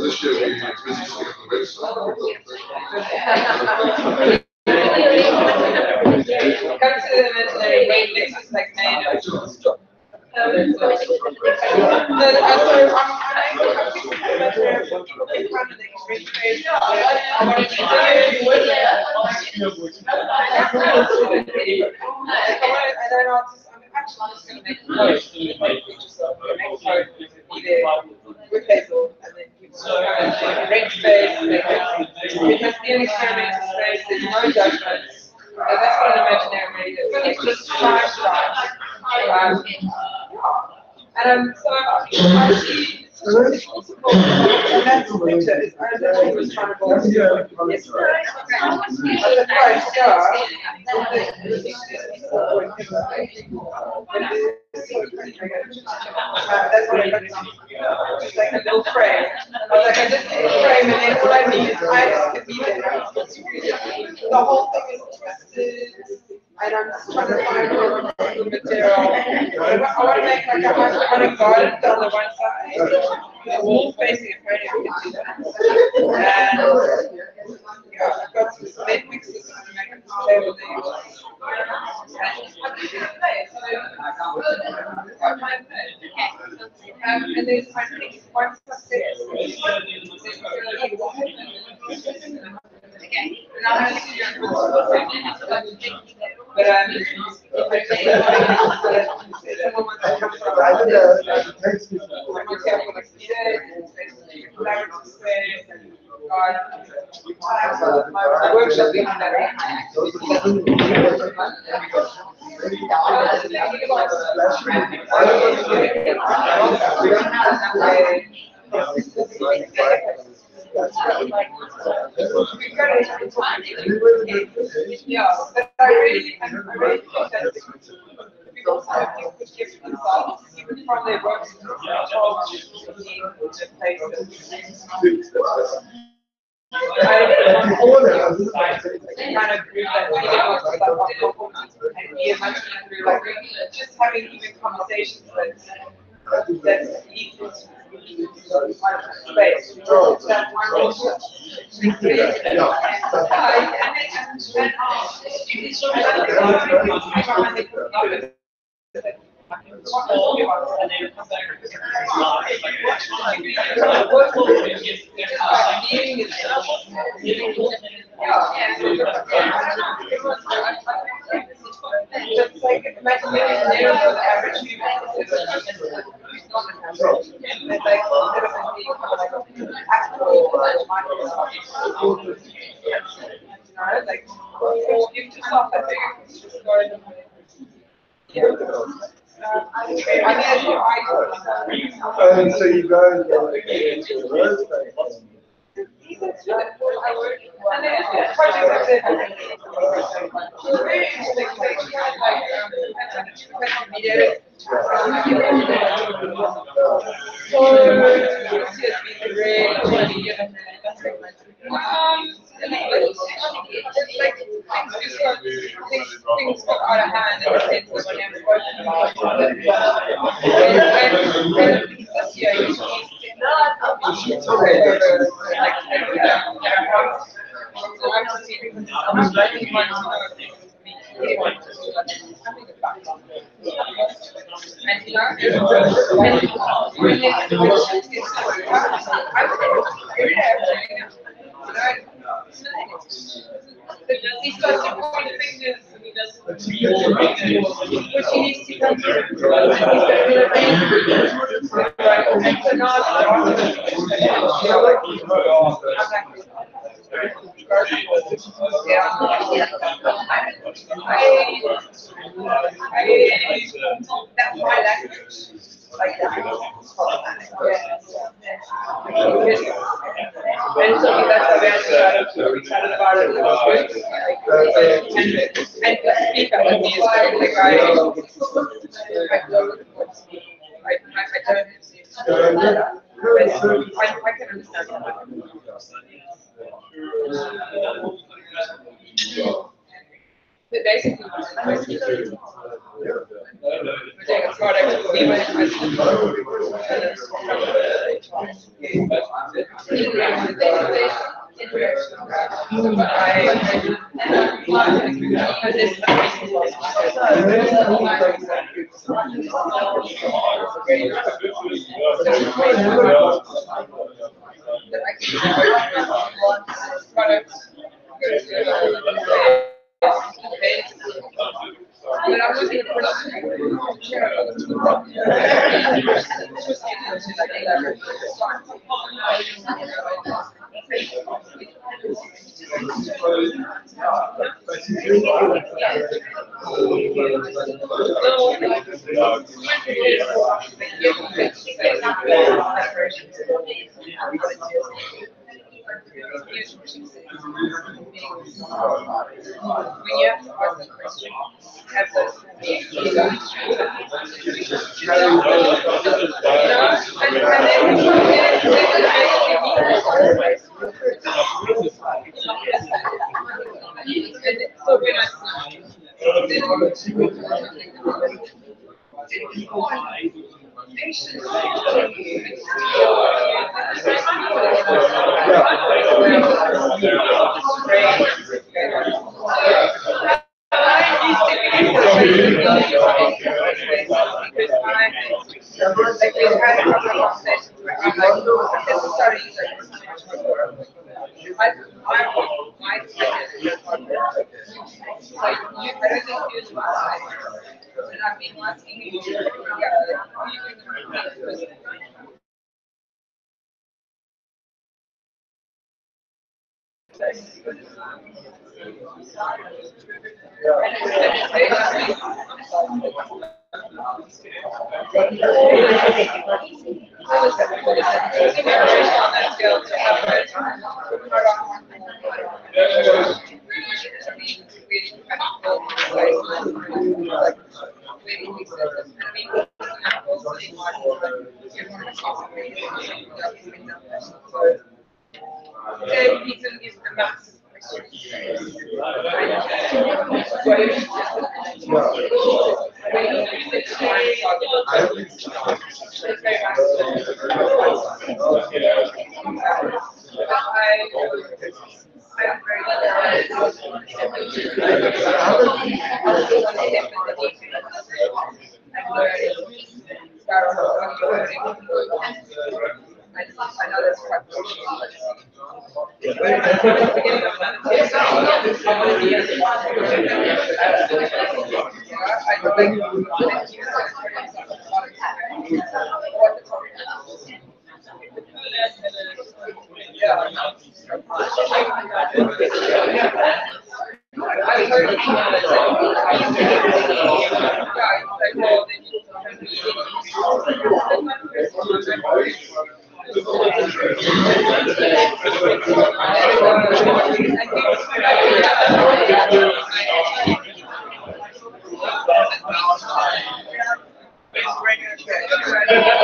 this year we busy sorting the website. Come to the imaginary rain mix is like made of. I'm actually just going to make a post, with Hazel, and then you just go into red space, it has the experimental space, there's no judgments. That's what an imaginary read is. It's just five stripes. So I see and that's the picture. I literally was trying to go yesterday. That's what I got. It's like a little frame. I was like, I just need a frame, and then all I need is eyes to be there. The whole thing is twisted, and I'm just trying to find all the material. I want to make like a hydroponic garden on the one side, the wall facing a frame. And yeah, I've got some cement mixes to make a table there. And there's, I think, one success. But my workshop behind that. Yeah, but I really think that people have to give themselves, even from their work, I kind of group that feeling of stuff on and be imaginary, like just having even conversations that's equal to space. That just like imagine the average human. It's not an average. It's like like give yourself that big just go in and so you go and go to the road station. And then projects like this. Very interesting. Things got out of hand in the sense that when I'm spoken about this year, he starts to point fingers and he doesn't, which he needs to come to. That's my language. Like that. And so that's why we chatted about it. It was good. And the speaker with me is very like I don't I can understand that. But basically, we're doing a product, we might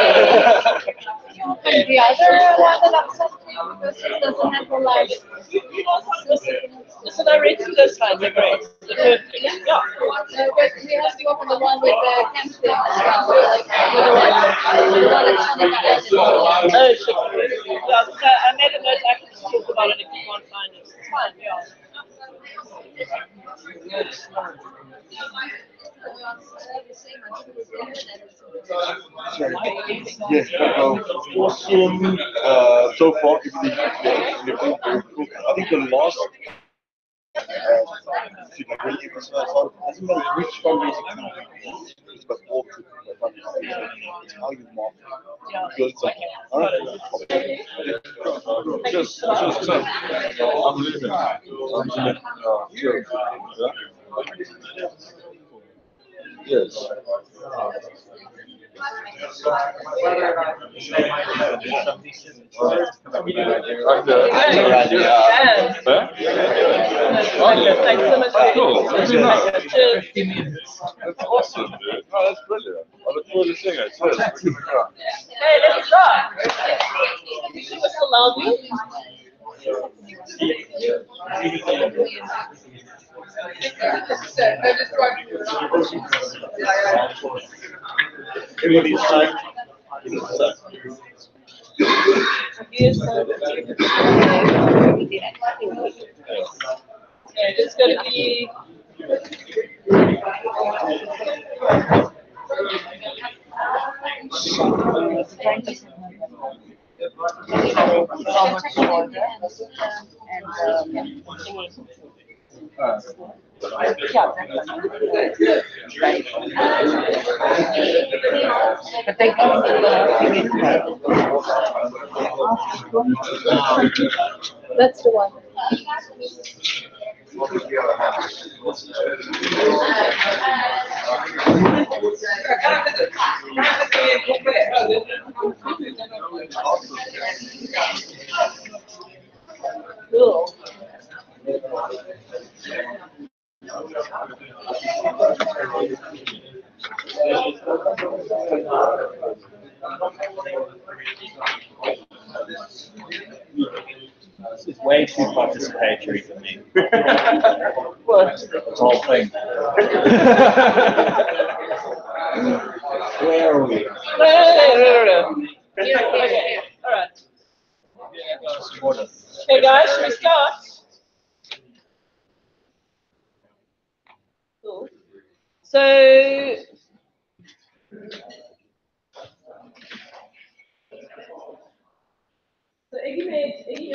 but I'm looking at the other one that upset me because it doesn't have a light. Listen, I read through those slides, they're great. They're perfect. Yeah. But we have to open the one with the campsite as well, like with the electronic items. Oh, shit. Yeah, so I made a note, I can just talk about it if you can't find it. It's fine, yeah. Yes, awesome. So far, everything is very cool. I think the last When you so doesn't matter which fundraising company it is, it's got all it's how you market. Just, I'm leaving. Yes. Thanks so much. Cool. Cheers. That's awesome, dude. Oh, that's brilliant. I look forward to seeing it. Cheers. Hey, let's start. Mr. Loudon. Okay, it's going to be. That's the one. Cool. This is way too participatory for me. What? The whole thing. Where are we? No. Okay, all right. Okay, guys, should we start? Cool. So, Iggy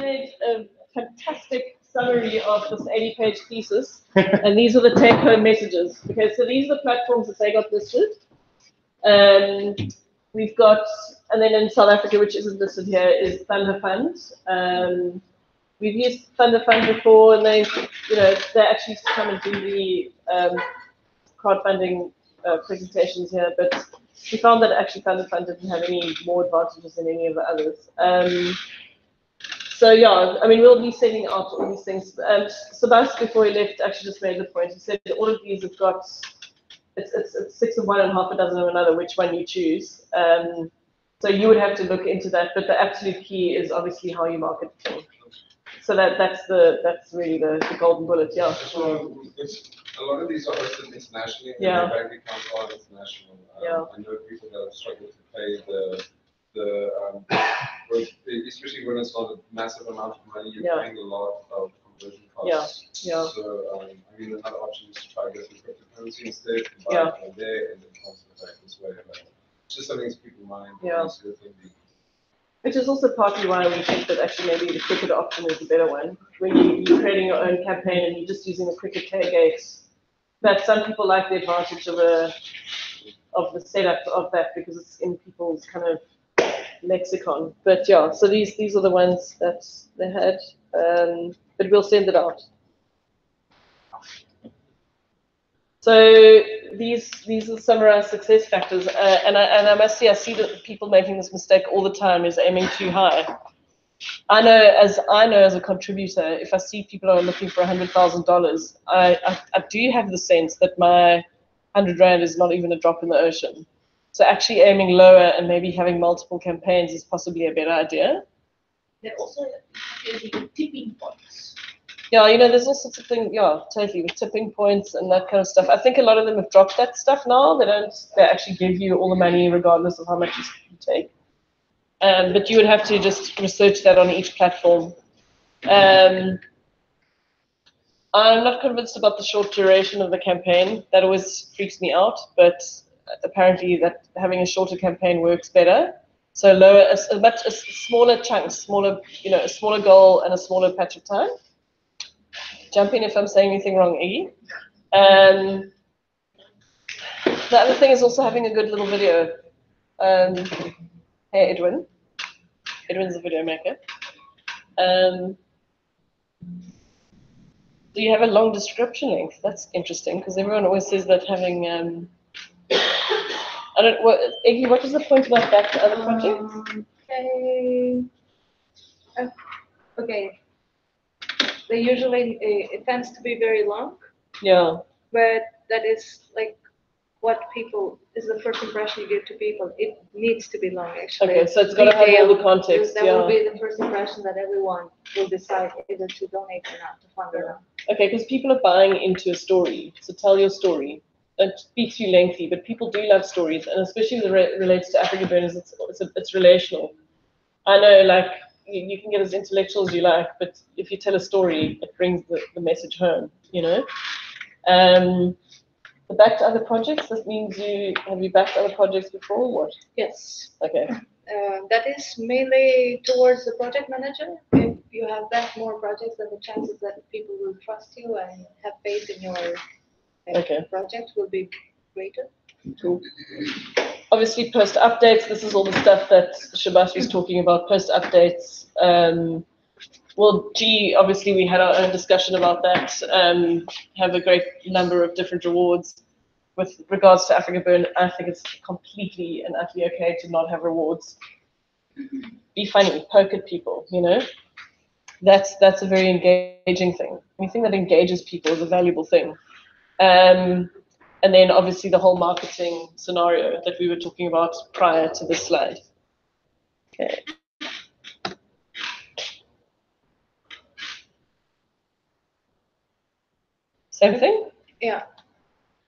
made a fantastic summary of this 80-page thesis, and these are the take-home messages. Okay, so these are the platforms that they got listed. We've got, and then in South Africa, which isn't listed here, is Thunder Fund. We've used Thunder Fund before, and they actually come and do the crowdfunding presentations here, but we found that actually Thunder Fund didn't have any more advantages than any of the others. So yeah, I mean, we'll be sending out all these things. Sebas, before he left, actually just made the point. He said that all of these have got, it's 6 of one and half a dozen of another, which one you choose. So you would have to look into that, but the absolute key is obviously how you market the thing. So that's really the golden bullet, yeah. So a lot of these are hosted internationally, and Yeah. their bank accounts are international. Yeah. I know people that have struggled to pay especially when it's not a massive amount of money, you're paying a lot of conversion costs. Yeah. So I mean, another option is to try to go through cryptocurrency instead, buy Yeah. it from there, and then transfer it back this way. It's just something to keep in mind. Yeah. Which is also partly why we think that actually maybe the Cricut option is a better one. When you're creating your own campaign and you're just using the Cricut tailgate, that some people like the advantage of the setup of that because it's in people's kind of lexicon. But yeah, so these are the ones that they had, but we'll send it out. So these are summarized success factors, and I must say I see that people making this mistake all the time is aiming too high. I know as a contributor, if I see people are looking for $100,000, I do have the sense that my 100 Rand is not even a drop in the ocean. So actually aiming lower and maybe having multiple campaigns is possibly a better idea. They're also using tipping points. Yeah, there's all sorts of things, yeah, totally, with tipping points and that kind of stuff. I think a lot of them have dropped that stuff now. They actually give you all the money regardless of how much you take. But you would have to just research that on each platform. I'm not convinced about the short duration of the campaign. That always freaks me out, but apparently that having a shorter campaign works better. So a smaller chunk, a smaller goal and a smaller patch of time. jump in if I'm saying anything wrong, Iggy. The other thing is also having a good little video. Hey, Edwin. Edwin's a video maker. Do you have a long description length? That's interesting because everyone always says that having. I don't. Iggy, what is the point about back to other projects? Okay. They usually, it tends to be very long, Yeah. but that is like what people, is the first impression you give to people. It needs to be long, actually. Okay, so it's got to have all the context. That will be the first impression that everyone will decide either to donate or not, to fund or not. Okay, because people are buying into a story, so tell your story. Don't be too lengthy, but people do love stories, and especially as it relates to AfrikaBurn, it's relational. I know, like, you can get as intellectual as you like, but if you tell a story, it brings the message home, you know? The back to other projects, that means have you backed other projects before, or what? Yes. Okay. That is mainly towards the project manager. If you have backed more projects, then the chances that people will trust you and have faith in your project will be greater. Cool. Obviously, post updates. This is all the stuff that Shabbat was talking about. Post updates. Well, obviously we had our own discussion about that. Have a great number of different rewards. With regards to AfrikaBurn, I think it's completely and utterly okay to not have rewards. Be funny, poke at people, you know. That's a very engaging thing. Anything that engages people is a valuable thing. And then obviously the whole marketing scenario that we were talking about prior to this slide. Okay. Same thing? Yeah.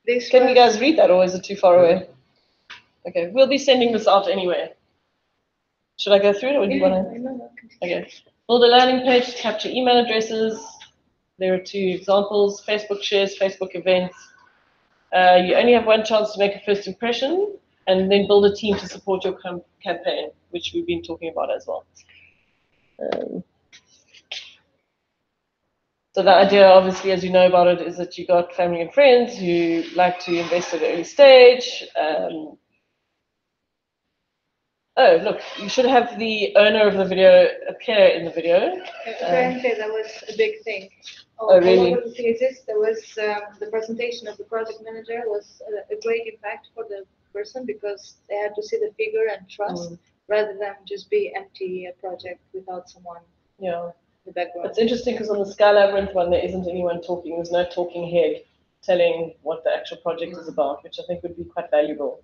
Can you guys read that, or is it too far away? Okay, we'll be sending this out anyway. Should I go through it, or do you want to? Okay. Build a landing page to capture email addresses. There are 2 examples: Facebook shares, Facebook events. You only have one chance to make a first impression, and then build a team to support your campaign, which we've been talking about as well. So the idea, obviously, as you know about it, is that you got family and friends who like to invest at an early stage. Oh, look, you should have the owner of the video appear in the video. Apparently, that was a big thing. Oh, really? All of the phases, there was the presentation of the project manager was a great impact for the person because they had to see the figure and trust rather than just be empty project without someone. Yeah. The background. It's interesting because on the Sky Labyrinth one, there isn't anyone talking. There's no talking head telling what the actual project is about, which I think would be quite valuable.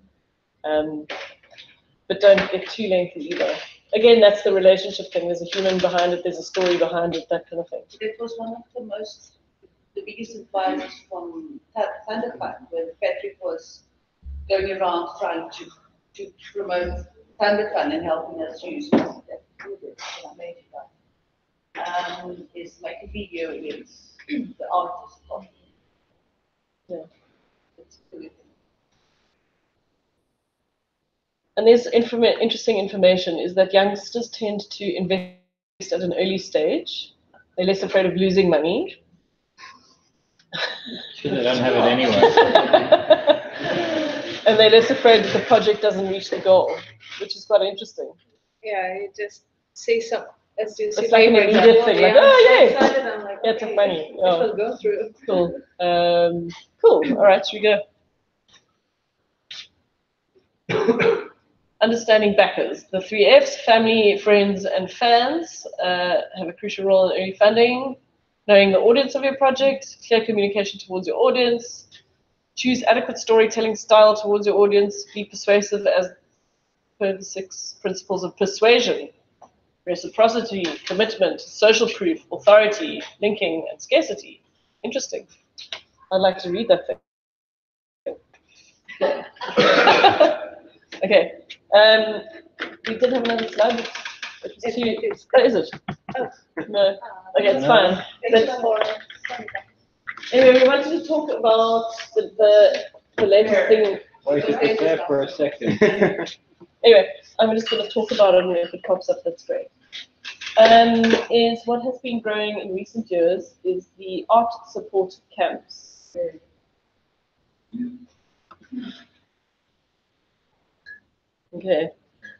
But don't get too lengthy either. Again, that's the relationship thing. There's a human behind it. There's a story behind it. That kind of thing. That was one of the biggest advices from Thunder Fund, when Patrick was going around trying to promote Thunder Fund and helping us use that. Is like a video with the artist. Yeah. And there's interesting information is that youngsters tend to invest at an early stage. They're less afraid of losing money. Sure, they don't have it anyway. And they're less afraid that the project doesn't reach the goal, which is quite interesting. Yeah, you just see some. As you see, it's like an immediate thing, like, oh, yay! Like, yeah, it's funny. It will go through. Cool. Cool. All right, should we go? Understanding backers. The 3 Fs, family, friends, and fans, have a crucial role in early funding. Knowing the audience of your project, clear communication towards your audience, choose adequate storytelling style towards your audience, be persuasive as per the 6 principles of persuasion. Reciprocity, commitment, social proof, authority, linking, and scarcity. Interesting. I'd like to read that thing. Okay. We did have another slide. But it was too. Oh, is it? Oh. No. Okay, it's fine. Anyway, we wanted to talk about the latest thing. Wait, just there for a second. Anyway, I'm just going to talk about it, and if it pops up, that's great. is what has been growing in recent years is the art support camps. Okay,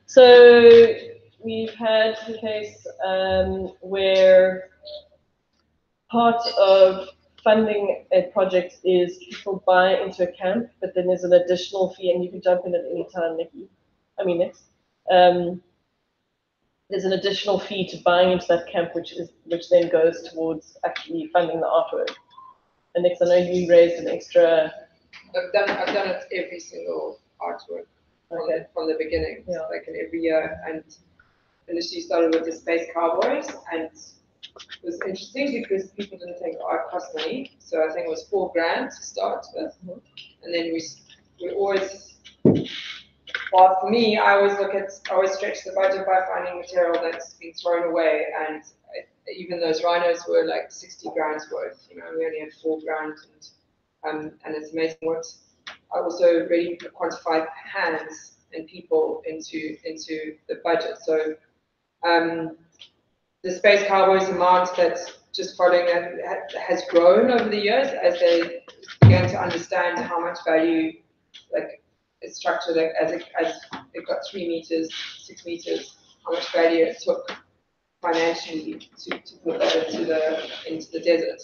so we've had a case where part of funding a project is people buy into a camp, but then there's an additional fee, and you can jump in at any time, Nikki. Next. There's an additional fee to buying into that camp, which then goes towards actually funding the artwork. And next, I know you raised an extra. I've done it every single artwork from the beginning, like in every year. And initially started with the Space Cowboys, and it was interesting because people didn't think art cost money. So I think it was $4,000 to start with, and then we always. Well, for me, I always stretch the budget by finding material that's been thrown away, and even those rhinos were like 60 grand worth. We only had 4 grand, and it's amazing what I also really quantified hands and people into the budget. So the Space Cowboys amount that's just following that has grown over the years as they began to understand how much value, like, it's structured as it got 3 meters, 6 meters, how much value it took financially to put that into the desert.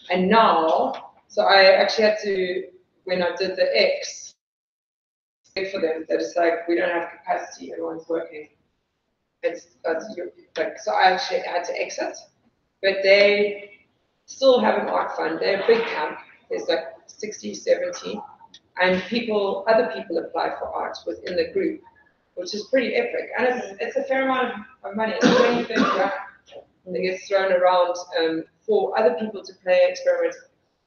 And now, so I actually had to, when I did the X, for them that it's like we don't have capacity, everyone's working. So I actually had to exit, but they still have an art fund. They're a big camp. There's like 60, 70. And other people apply for art within the group, which is pretty epic. And it's a fair amount of money. It's 20, 30 grand that gets thrown around for other people to play experiments.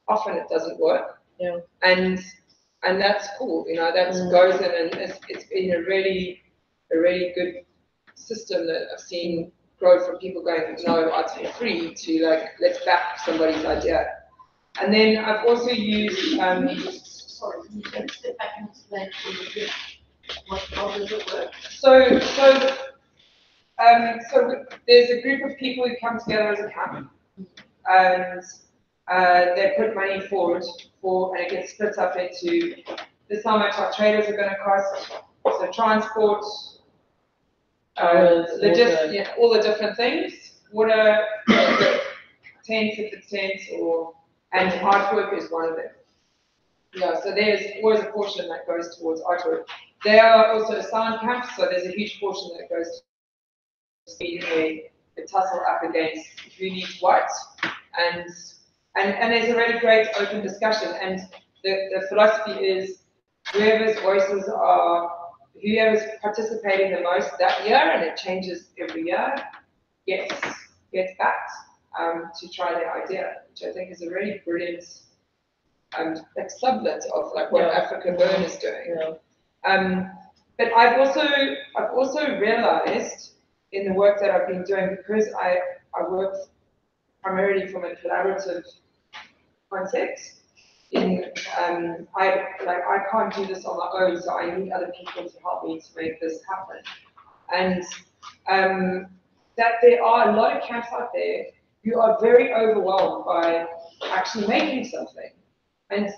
Often it doesn't work. Yeah. And that's cool. That goes in, and it's been a really good system that I've seen grow from people going, no, art's for free, to like, let's back somebody's idea. And then I've also used Sorry, can you just step back and explain how does it work? So there's a group of people who come together as a camp, and they put money forward and it gets split up into this how much our traders are going to cost, so transport, logistics, all the different things, water, tents if it's tents, and artwork is one of them. Yeah, so there's always a portion that goes towards artwork. There are also sound camps, so there's a huge portion that goes to speeding a tussle up against who needs what, and there's a really great open discussion. And the philosophy is whoever's participating the most that year, and it changes every year, gets backed to try their idea, which I think is a really brilliant. Like sublet of like what AfrikaBurn is doing. But I've also realized in the work that I've been doing, because I work primarily from a collaborative context. I can't do this on my own, so I need other people to help me to make this happen. And that there are a lot of camps out there who are very overwhelmed by actually making something. And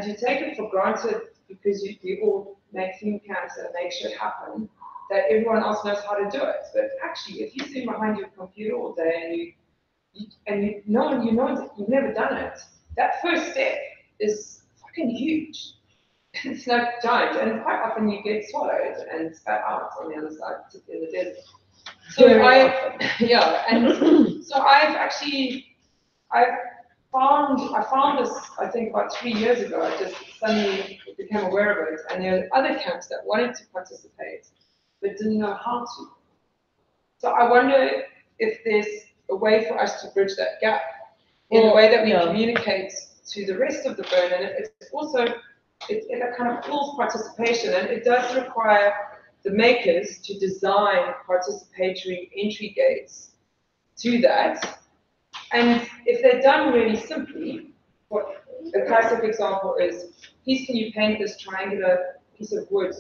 you take it for granted because you all make theme camps and make shit happen, that everyone else knows how to do it. But actually, if you sit behind your computer all day and you've never done it, that first step is fucking huge. It's like giant, and quite often you get swallowed and spat out on the other side, particularly in the desert. So I found this, I think, about 3 years ago. I just suddenly became aware of it, and there are other camps that wanted to participate, but didn't know how to. So I wonder if there's a way for us to bridge that gap in a way that we communicate to the rest of the burn, and it's also, it kind of pulls participation, and it does require the makers to design participatory entry gates to that. And if they're done really simply, what the classic example is, please can you paint this triangular piece of wood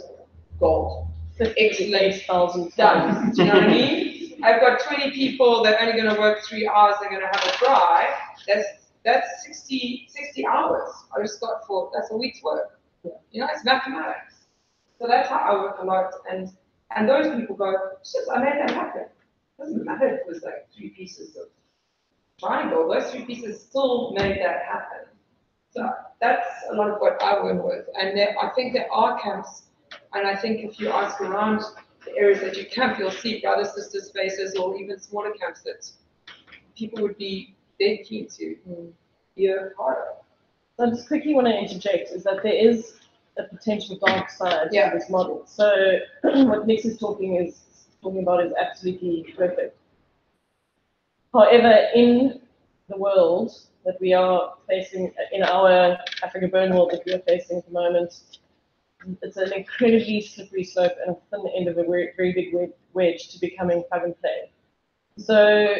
gold? Excellent, done. Do you know what I mean? I've got 20 people that are only going to work 3 hours. They're going to have a drive. That's 60 hours. I just got that's a week's work. You know, it's mathematics. So that's how I work a lot. And those people go, shit, I made that happen. It doesn't matter if it was like 3 pieces of triangle. Those 3 pieces still made that happen. So that's a lot of what I work with. And I think there are camps, and I think if you ask around the areas that you camp, you'll see brother sister spaces or even smaller camps that people would be dead keen to be a part of. I just quickly want to interject is that there is a potential dark side to this model. So what Nick is talking about is absolutely perfect. However, in the world that we are facing, in our AfrikaBurn world that we are facing at the moment, it's an incredibly slippery slope and a thin end of a very big wedge to becoming plug and play. So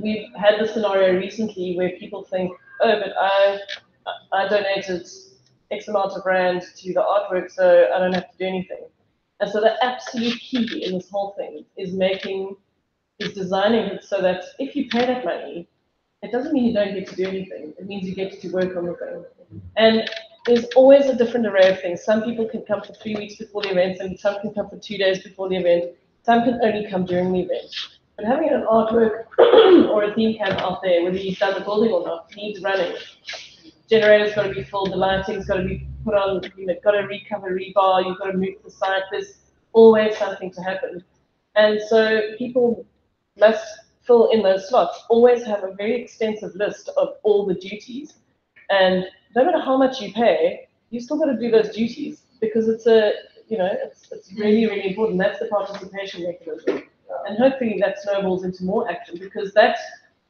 we've had the scenario recently where people think, oh, but I donated X amount of rand to the artwork, so I don't have to do anything. And so the absolute key in this whole thing is designing it so that if you pay that money, it doesn't mean you don't get to do anything. It means you get to work on the thing. And there's always a different array of things. Some people can come for 3 weeks before the event, and some can come for 2 days before the event. Some can only come during the event. But having an artwork or a theme camp out there, whether you've done the building or not, needs running. Generator's got to be filled, the lighting's got to be put on, you've got to recover rebar, you've got to move the site. There's always something to happen. And so people must fill in those slots, always have a very extensive list of all the duties. And no matter how much you pay, you still got to do those duties because it's it's really, really important. That's the participation mechanism. And hopefully that snowballs into more action because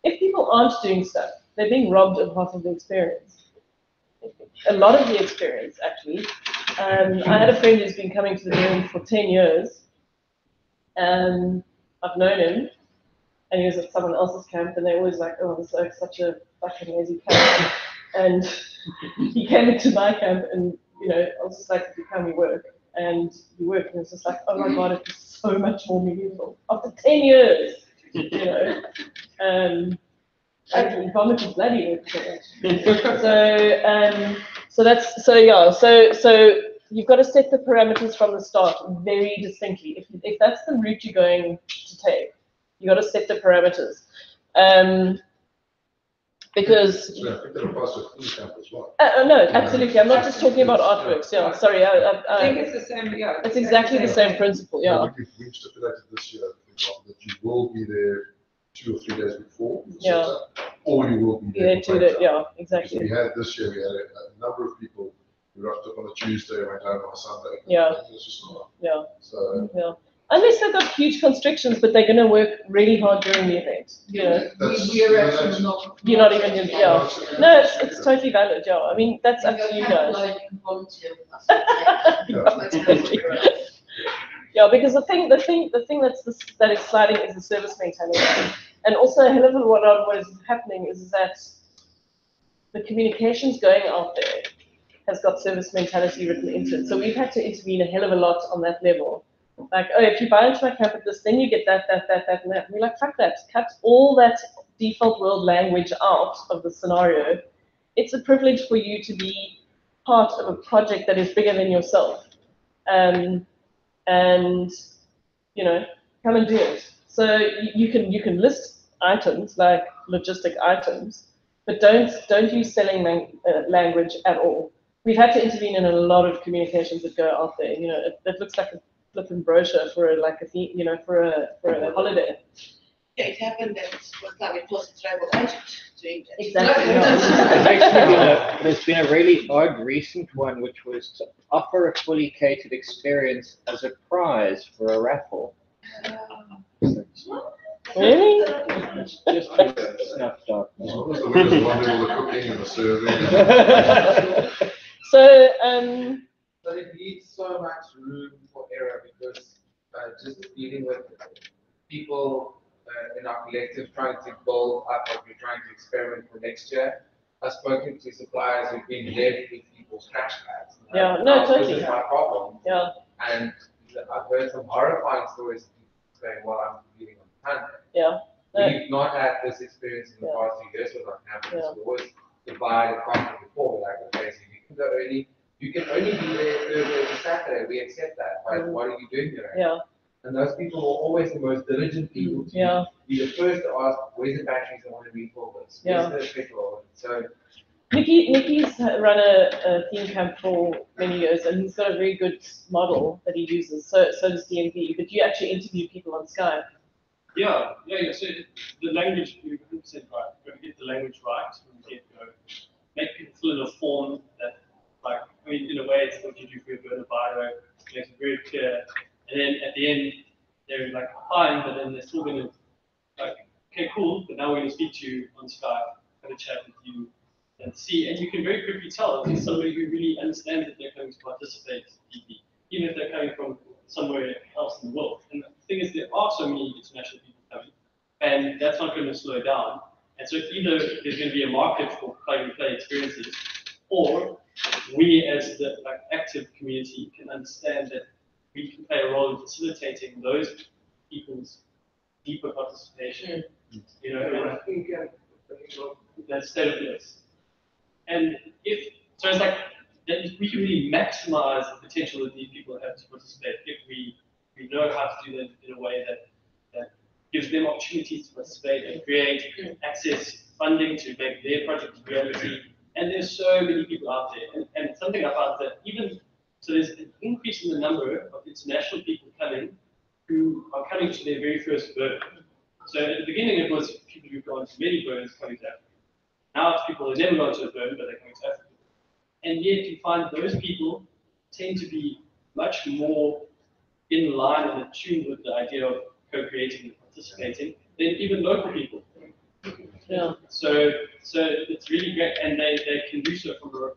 if people aren't doing stuff, they're being robbed of half of the experience. A lot of the experience, actually. I had a friend who's been coming to the room for 10 years. I've known him, and he was at someone else's camp, and they're always like, oh, this is such a fucking lazy camp. And he came into my camp, and, I was just like, you come, we work. And we work, and it's just like, oh my God, it's so much more meaningful. After 10 years, and he vomited bloody so you've got to set the parameters from the start very distinctly. If that's the route you're going to take, you've got to set the parameters. Because no, absolutely. I'm not just talking about artworks. Yeah, sorry. I think it's the same. Yeah, it's exactly the same principle. Yeah. We've stipulated this year, for example, that you will be there 2 or 3 days before, or you will be there. Yeah, exactly. So we had this year. We had a number of people who rocked up on a Tuesday and went home on a Sunday. Yeah. It's just not. Yeah. So. Yeah. Unless they've got huge constrictions, but they're going to work really hard during the event. We're actually not. You're not even in. Yeah. No, it's totally valid. Yeah. I mean, that's up to you guys. Yeah, because the thing that is sliding is the service mentality, and also a hell of a lot of what is happening is that the communications going out there has got service mentality written into it. So we've had to intervene a hell of a lot on that level. Like, oh, if you buy into my camp at this, then you get that, and that. And we're like, fuck that. Cut all that default world language out of the scenario. It's a privilege for you to be part of a project that is bigger than yourself. And come and do it. So you can list items like logistic items, but don't use selling language at all. We've had to intervene in a lot of communications that go out there. It looks like a flipping brochure for for a holiday. Yeah, it happened that one time it was a travel agent doing that. Exactly. There's been a really odd recent one, which was to offer a fully catered experience as a prize for a raffle. Really? It's just snuffed up. But it leaves so much room for error because just dealing with people in our collective trying to build up what we're trying to experiment for next year. I've spoken to suppliers who've been left with people's trash bags. Yeah, no, totally. This is my problem. Yeah. And I've heard some horrifying stories of people saying, well, I'm dealing on Yeah. We've not had this experience in the past few years with our campus. We always divide and conquer before, like, okay, so you can only be there Thursday to Saturday. We accept that, but what are you doing there? Yeah. And those people are always the most diligent people to be the first to ask, where's the batteries I want to refill this? Where's the petrol? So Nicky's run a theme camp for many years, and he's got a very good model that he uses. So does DMV, but you actually interview people on Skype. Yeah. So the language, you're 100% right. We've got to get the language right. We get, make people fill in a form that, like, I mean, in a way, it's what you do for your burner bio, makes it very clear. And then at the end, they're like, fine, but then they're still going to, like, okay, cool, but now we're going to speak to you on Skype, have a chat with you, and see. And you can very quickly tell if it's somebody who really understands that they're coming to participate deeply, even if they're coming from somewhere else in the world. And the thing is, there are so many international people coming, and that's not going to slow down. And so either there's going to be a market for plug-and-play experiences, or we as the active community can understand that we can play a role in facilitating those people's deeper participation. You know, and I think that state of bliss. And so it's like that we can really maximize the potential that these people have to participate if we know how to do that in a way that gives them opportunities to participate and create access funding to make their project a reality. And there's so many people out there. And something I found that so there's an increase in the number of international people coming who are coming to their very first burn. So at the beginning it was people who've gone to many burns coming to Africa. Now it's people who've never gone to a burn, but they're coming to Africa. And yet you find those people tend to be much more in line and attuned with the idea of co-creating and participating than even local people. Yeah. So it's really great, and they can do so from a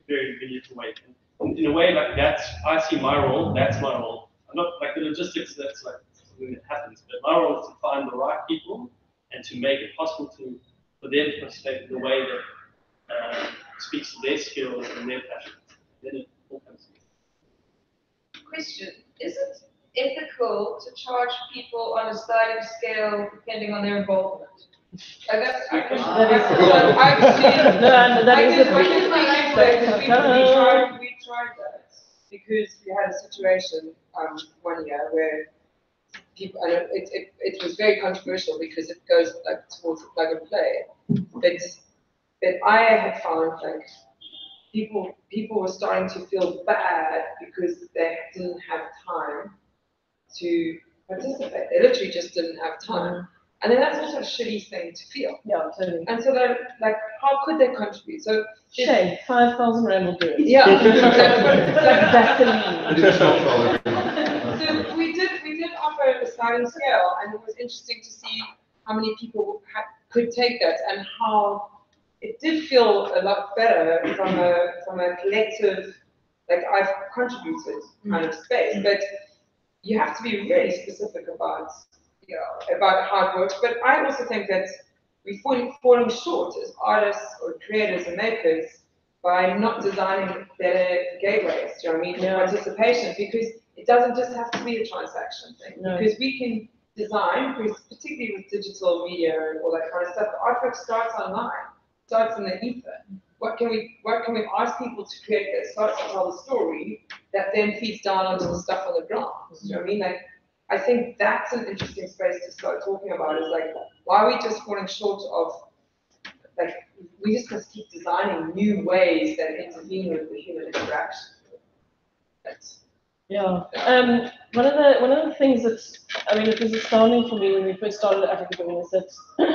very different way. And in a way, like I see my role. That's my role. I'm not like the logistics. That's like something that happens. But my role is to find the right people and to make it possible for them to participate in the way that speaks to their skills and their passions. Then it all comes together. Question: is it ethical to charge people on a sliding scale depending on their involvement? That's I did we tried that because we had a situation one year where people, and it was very controversial because it goes like towards the plug and play, but I had found like people were starting to feel bad because they didn't have time to participate. They literally just didn't have time. And then that's also a shitty thing to feel. Yeah, totally. And so they're like, how could they contribute? So shame, 5,000 rand will do it. Yeah. Vaseline. So we did offer a sliding scale, and it was interesting to see how many people could take that and how it did feel a lot better from a collective, like I've contributed kind of space. But you have to be really specific about how it works. But I also think that we're falling short as artists or creators and makers by not designing better gateways, do you know what I mean, for participation, because it doesn't just have to be a transaction thing. No. Because we can design, particularly with digital media and all that kind of stuff, the artwork starts online, starts in the ether. What can we ask people to create that starts to tell the story that then feeds down onto the stuff on the ground? You know what I mean? Like, I think that's an interesting space to start talking about, is like, why are we just falling short of, like, we just must keep designing new ways that intervene with the human interaction. Yeah. One of the things that's, I mean, it was astounding for me when we first started at AfrikaBurn is that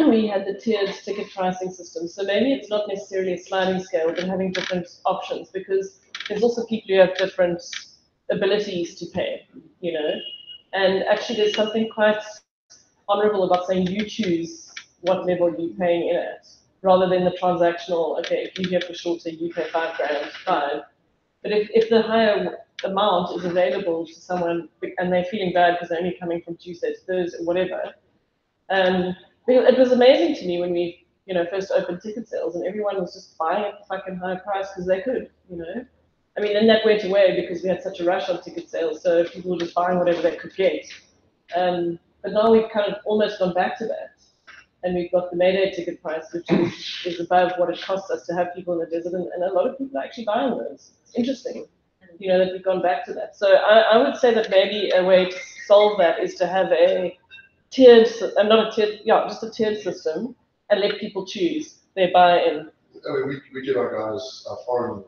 we had the tiered ticket pricing system. So maybe it's not necessarily a sliding scale, but having different options, because there's also people who have different abilities to pay, you know. And actually, there's something quite honorable about saying you choose what level you're paying in at, rather than the transactional. Okay, if you're here for shorter, you pay $5 grand, fine. But if the higher amount is available to someone and they're feeling bad because they're only coming from Tuesday to Thursday, whatever. It was amazing to me when we, first opened ticket sales and everyone was just buying at the fucking high price because they could, I mean, then that went away because we had such a rush on ticket sales, so people were just buying whatever they could get. But now we've kind of almost gone back to that. And we've got the Mayday ticket price, which is above what it costs us to have people in the desert, and a lot of people are actually buying those. It's interesting, that we've gone back to that. So I would say that maybe a way to solve that is to have a tiered, just a tiered system, and let people choose their buy-in. I mean, we give our guys foreign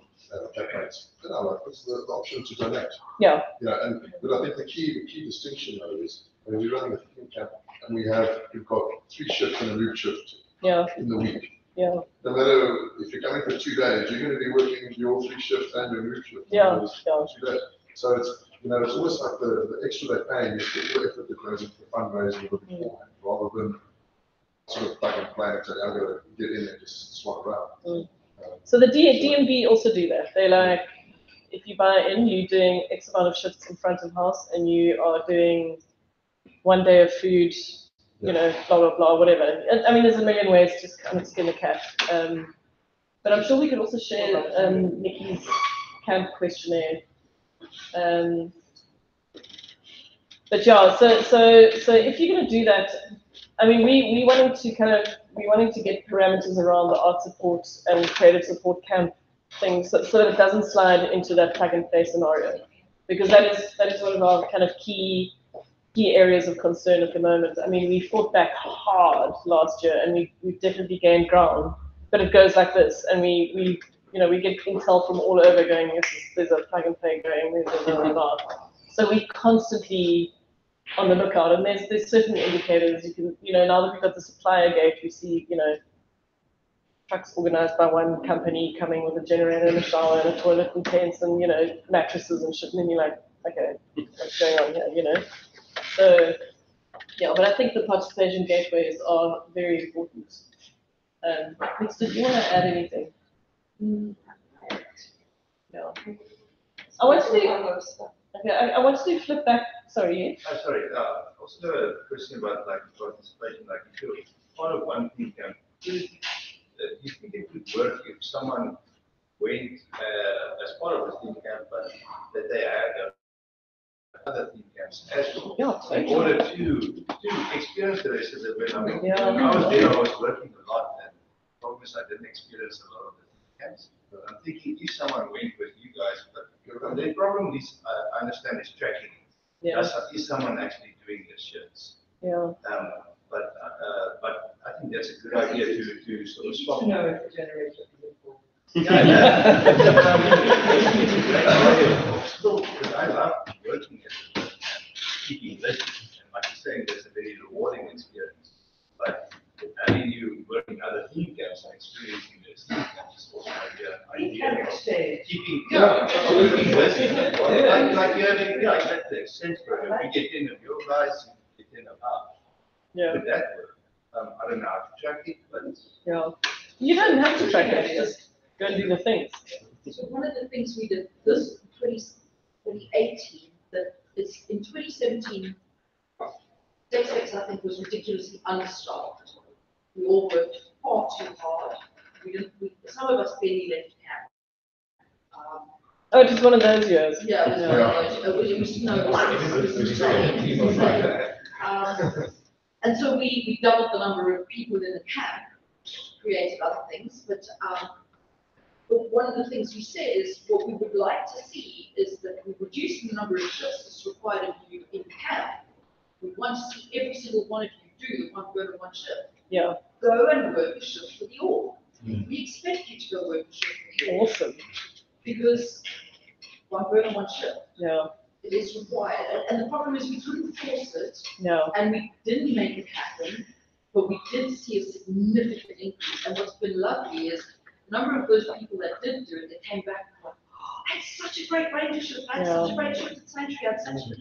flat rates, what's the option to donate? Yeah. But I think the key distinction though is, we're running a theme camp, and we've got 3 shifts and a move shift in the week. Yeah. No matter if you're coming for 2 days, you're going to be working your 3 shifts and your move shift. 2 days. So it's it's almost like the extra they're paying is the effort that goes into the fundraising of the beforehand, rather than sort of plug and play and say, I'm going to get in there and just swap around. So the DMV also do that. They like, if you buy in, you're doing X amount of shifts in front of house, and you are doing 1 day of food, blah, blah, blah, whatever. I mean, there's a million ways to kind of skin the cat. But I'm sure we could also share Nikki's camp questionnaire. But yeah, so if you're going to do that, I mean, we wanted to get parameters around the art support and creative support camp things, so that it doesn't slide into that plug and play scenario, because that is one of our kind of key areas of concern at the moment. I mean, we fought back hard last year, and we've definitely gained ground, but it goes like this, and we get intel from all over going, yes, there's a plug and play going, there's a so we constantly on the lookout, and there's certain indicators you can, now that we've got the supplier gate, we see, trucks organized by one company coming with a generator and a shower and a toilet and tents and, mattresses and shit, and then you're like, okay, what's going on here, So, yeah, but I think the participation gateways are very important. Did you want to add anything? Yeah. I want to flip back. Sorry. Sorry. Also a question about participation. If you're part of one thing camp, do you think it would work if someone went as part of the theme camp, but that they had other theme camps as well, in order to experience the rest of the event? I mean, when I was there, I was working a lot, and the problem is I didn't experience a lot of the theme camps. But I'm thinking if someone went with you guys, but the problem is, I understand, is tracking. Is someone actually doing the shifts? Yeah. But I think that's a good idea to sort of swap. No, if the generator is involved. Because I love working at keeping lists, and like you're saying, that's a very rewarding experience. But having you working other theme camps and experiencing this theme camps is also keeping lists. Like you having, like the sense program, you get 10 of your guys, you get 10 of ours. Yeah. Would that work? I don't know how to track it, but you don't have to track it. Just go and do the things. So one of the things we did this 2018, that is in 2017, DevSpecs I think was ridiculously understaffed. We all worked far too hard. Some of us barely left camp. It was one of those years. Yeah, it was insane. And so we doubled the number of people in the camp, created other things, but one of the things we said is what we would like to see is that we reduce the number of shifts that's required of you in camp. We want to see every single one of you do the one burn and one shift. Yeah. Go and work a shift for the org. We expect you to go work a shift for the org. Awesome. Because one burn and one shift. Yeah. It is required. And the problem is we couldn't force it. No. And we didn't make it happen, but we did see a significant increase. And what's been lovely is the number of those people that did do it, they came back and went, oh, that's such a great ranger shift, that's such a great shift at Sanctuary, that's such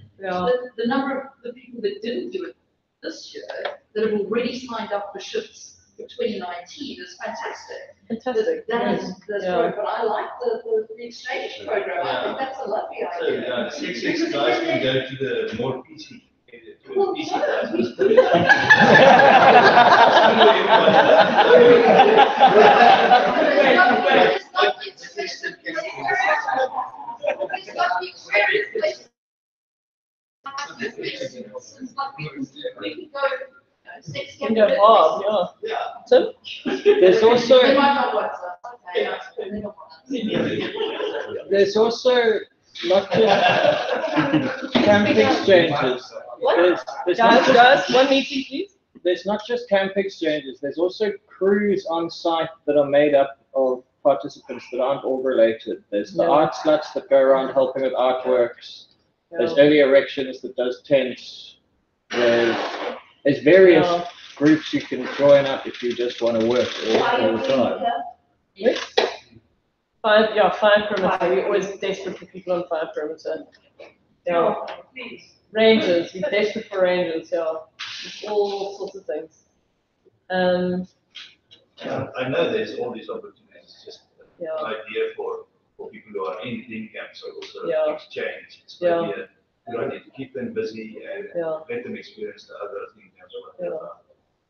the number of the people that didn't do it this year that have already signed up for shifts for 2019 is fantastic. Fantastic. That's great, but I like the exchange program. I think that's a lovely idea. So, the 6 guys can go to the more PC. Well, go hard, yeah. So There's also They might not want there's also not just camp exchanges. There's not just, guys, one meeting, please. there's not just camp exchanges. There's also crews on site that are made up of participants that aren't all related. There's the art sluts that go around helping with artworks. There's early erections that does tents. There's various groups you can join up if you just want to work all the time. Yes. Five perimeter. We're always desperate for people on 5 perimeter. Yeah. Rangers. We're desperate for rangers. Yeah. All sorts of things. I know there's all these opportunities. It's just an idea for people who are in camps or also exchange. It's maybe a good idea to keep them busy and let them experience the other things.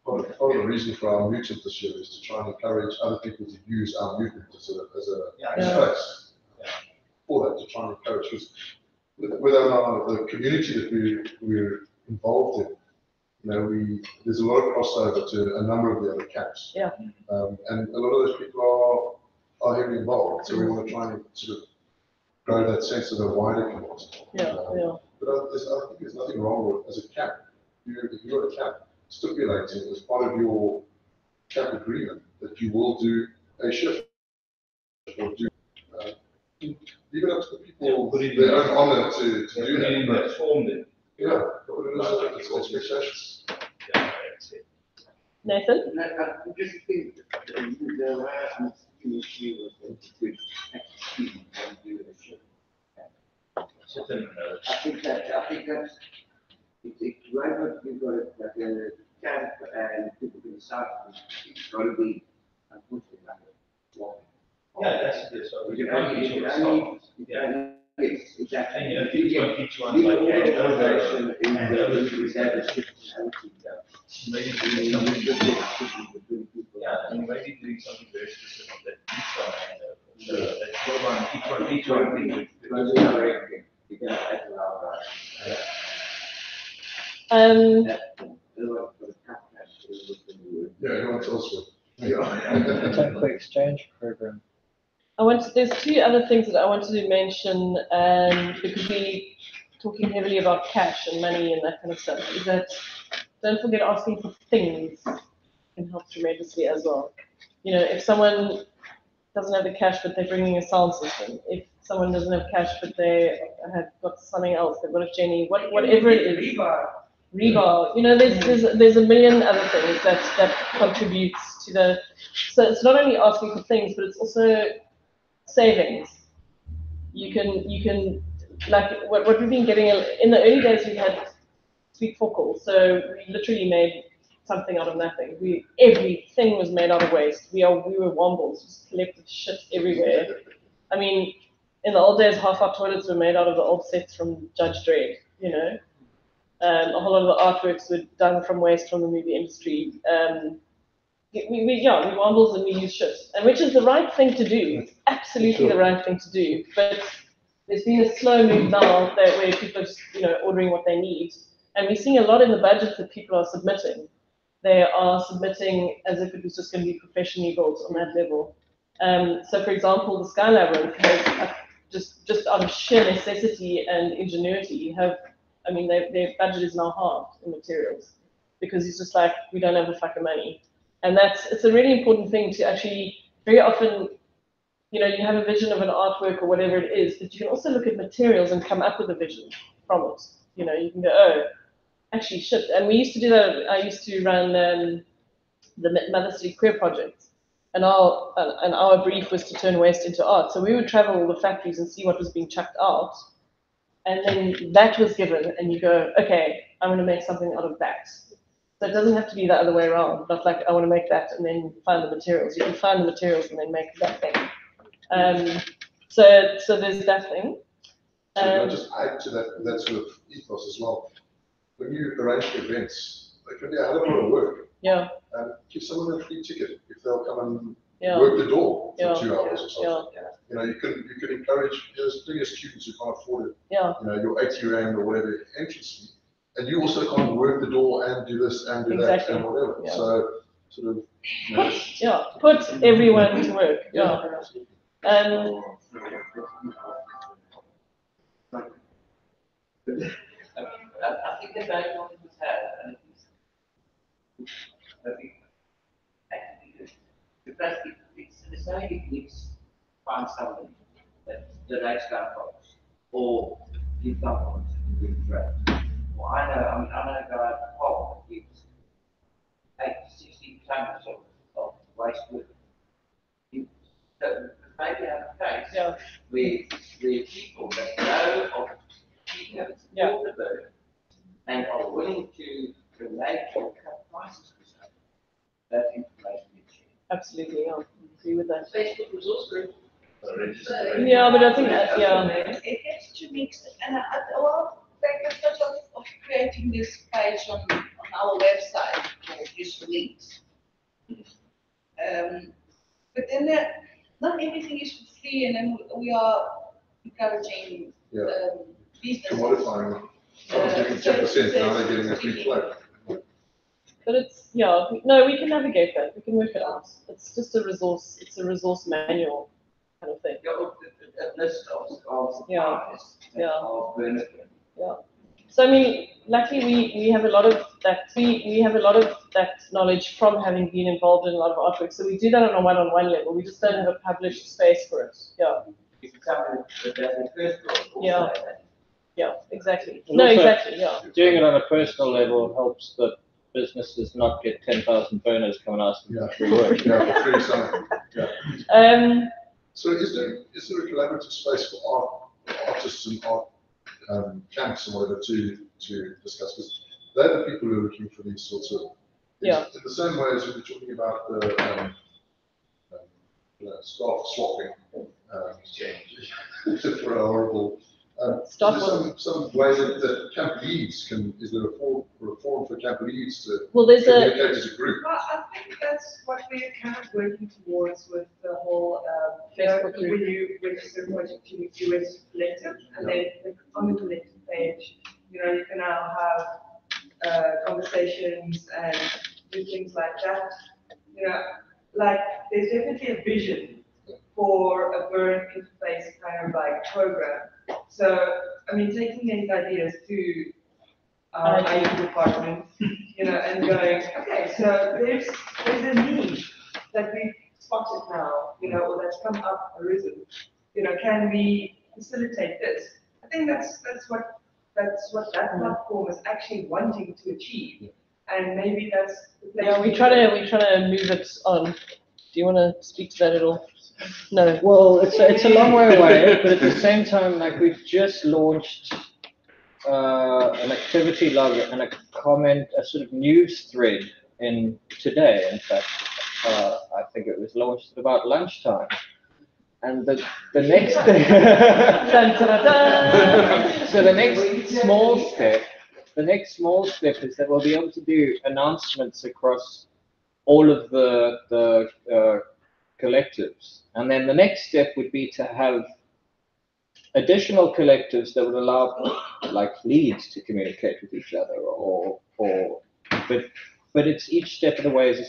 Part of the reason for our movement this year is to try and encourage other people to use our movement as a space for that, to try and encourage, because with our, the community that we're involved in, you know, there's a lot of crossover to a number of the other camps. Yeah. And a lot of those people are heavily involved, so we want to try and sort of grow that sense of a wider community. But I think there's nothing wrong with, as a camp, if you're a camp, stipulating as part of your camp agreement that you will do a shift or do leave it up to the people their own honor to do that. But form them. Yeah, it's expectations. Nathan? I just think that the last issue was with executing and doing a shift. I think that's it's right, but you've got it like a camp and people can start. It's got to be unfortunately like a walk. Yeah, that's good. So we can Yes, exactly. And you know, each one You like can that. elevation in the shift. Maybe doing something yeah, and maybe doing something very specific that each one and each one thing. You can add a lot of Yeah, everyone's also. Temp exchange program. There's 2 other things that I wanted to mention, because we're talking heavily about cash and money and that kind of stuff, is that don't forget asking for things can help tremendously as well. You know, if someone doesn't have the cash but they're bringing a sound system, if someone doesn't have cash but they have got something else, they've got a Jenny, whatever it is. Rebar. You know, there's a million other things that contributes to the. So it's not only asking for things, but it's also savings. You can like what we've been getting in the early days. We had sweet forkle, so we literally made something out of nothing. Everything was made out of waste. We were wombles, just collected shit everywhere. I mean, in the old days, half our toilets were made out of the old sets from Judge Dredd. You know, a whole lot of the artworks were done from waste from the movie industry. We wombles and we use shit, and which is the right thing to do. It's absolutely the right thing to do. But there's been a slow move now where people are just, ordering what they need, and we're seeing a lot in the budgets that people are submitting. They are submitting as if it was just going to be professionally built on that level. So, for example, the Sky Labyrinth has just out of sheer necessity and ingenuity their budget is now halved in materials because it's just like we don't have the fucking money. And it's a really important thing to actually, very often, you have a vision of an artwork or whatever it is, but you can also look at materials and come up with a vision from it. You can go, oh, actually, shit. And we used to do that. I used to run the Mother City Queer project, and our brief was to turn waste into art. So we would travel all the factories and see what was being chucked out, and then that was given, and you go, okay, I'm going to make something out of that. So it doesn't have to be the other way around, but like I want to make that and then find the materials. You can find the materials and then make that thing. So there's that thing. So I'll just add to that sort of ethos as well. When you arrange events, they can be a hell of a lot of work. Yeah. Give someone a free ticket if they'll come and work the door for 2 hours or something. Yeah. You could encourage. There's plenty of students who can't afford it. Yeah. Your 80 rand or whatever entrance fee. and you also can't work the door and do this and do that and whatever. Yeah. So sort of, you know, put everyone to work. Yeah. I think the bad one was had, and I think because it's not like it's find somebody that the right stuff folks or give someone to do right. Well, I know a guy at home that gives 16 tons of waste wood. So maybe have a case where people that know of people that support the bird and are willing to relate or cut prices for something, that information is shared. Absolutely, I agree with that. Facebook resource group. Yeah, but I think that, It gets too mixed, and well, thank you for creating this page on our website for useful links. But then not everything is for free, and then we are encouraging businesses. Commodifying. Someone's getting 10%, now they're getting a free float. but it's, no, we can navigate that, we can work it out. It's just a resource, it's a resource manual kind of thing. A list of suppliers of benefit. Yeah. So I mean, luckily we have a lot of that. We have a lot of that knowledge from having been involved in a lot of artwork. So we do that on a one-on-one level. We just don't have a published space for it. Yeah. Yeah. Yeah. Exactly. And No, also, exactly. Yeah. Doing it on a personal level helps that businesses not get 10,000 burners coming asking for free work. Yeah, for free something. Yeah. So is there a collaborative space for artists and art camps and whatever to discuss? Because they're the people who are looking for these sorts of things. Yeah. In the same way as we were talking about the staff swapping for a horrible. Is there some way that camp leads is there a forum for camp leads to communicate as a group? Well, I think that's what we're kind of working towards with the whole Facebook group. When you register a project, you need to register collective, and then on the collective page, you can now have conversations and do things like that. Like there's definitely a vision for a burn interface kind of like program. So, I mean, taking these ideas to our IT department, and going, okay, so there's a need that we've spotted now, or that's come up, arisen. Can we facilitate this? I think that's what that platform is actually wanting to achieve, and maybe that's the place. Yeah, we try to move it on. Do you want to speak to that at all? No. Well, it's a long way away, but at the same time, like we've just launched an activity log and a sort of news thread in today. In fact, I think it was launched at about lunchtime. And the next thing, so the next small step is that we'll be able to do announcements across all of the collectives. And then the next step would be to have additional collectives that would allow like leads to communicate with each other but it's each step of the way is a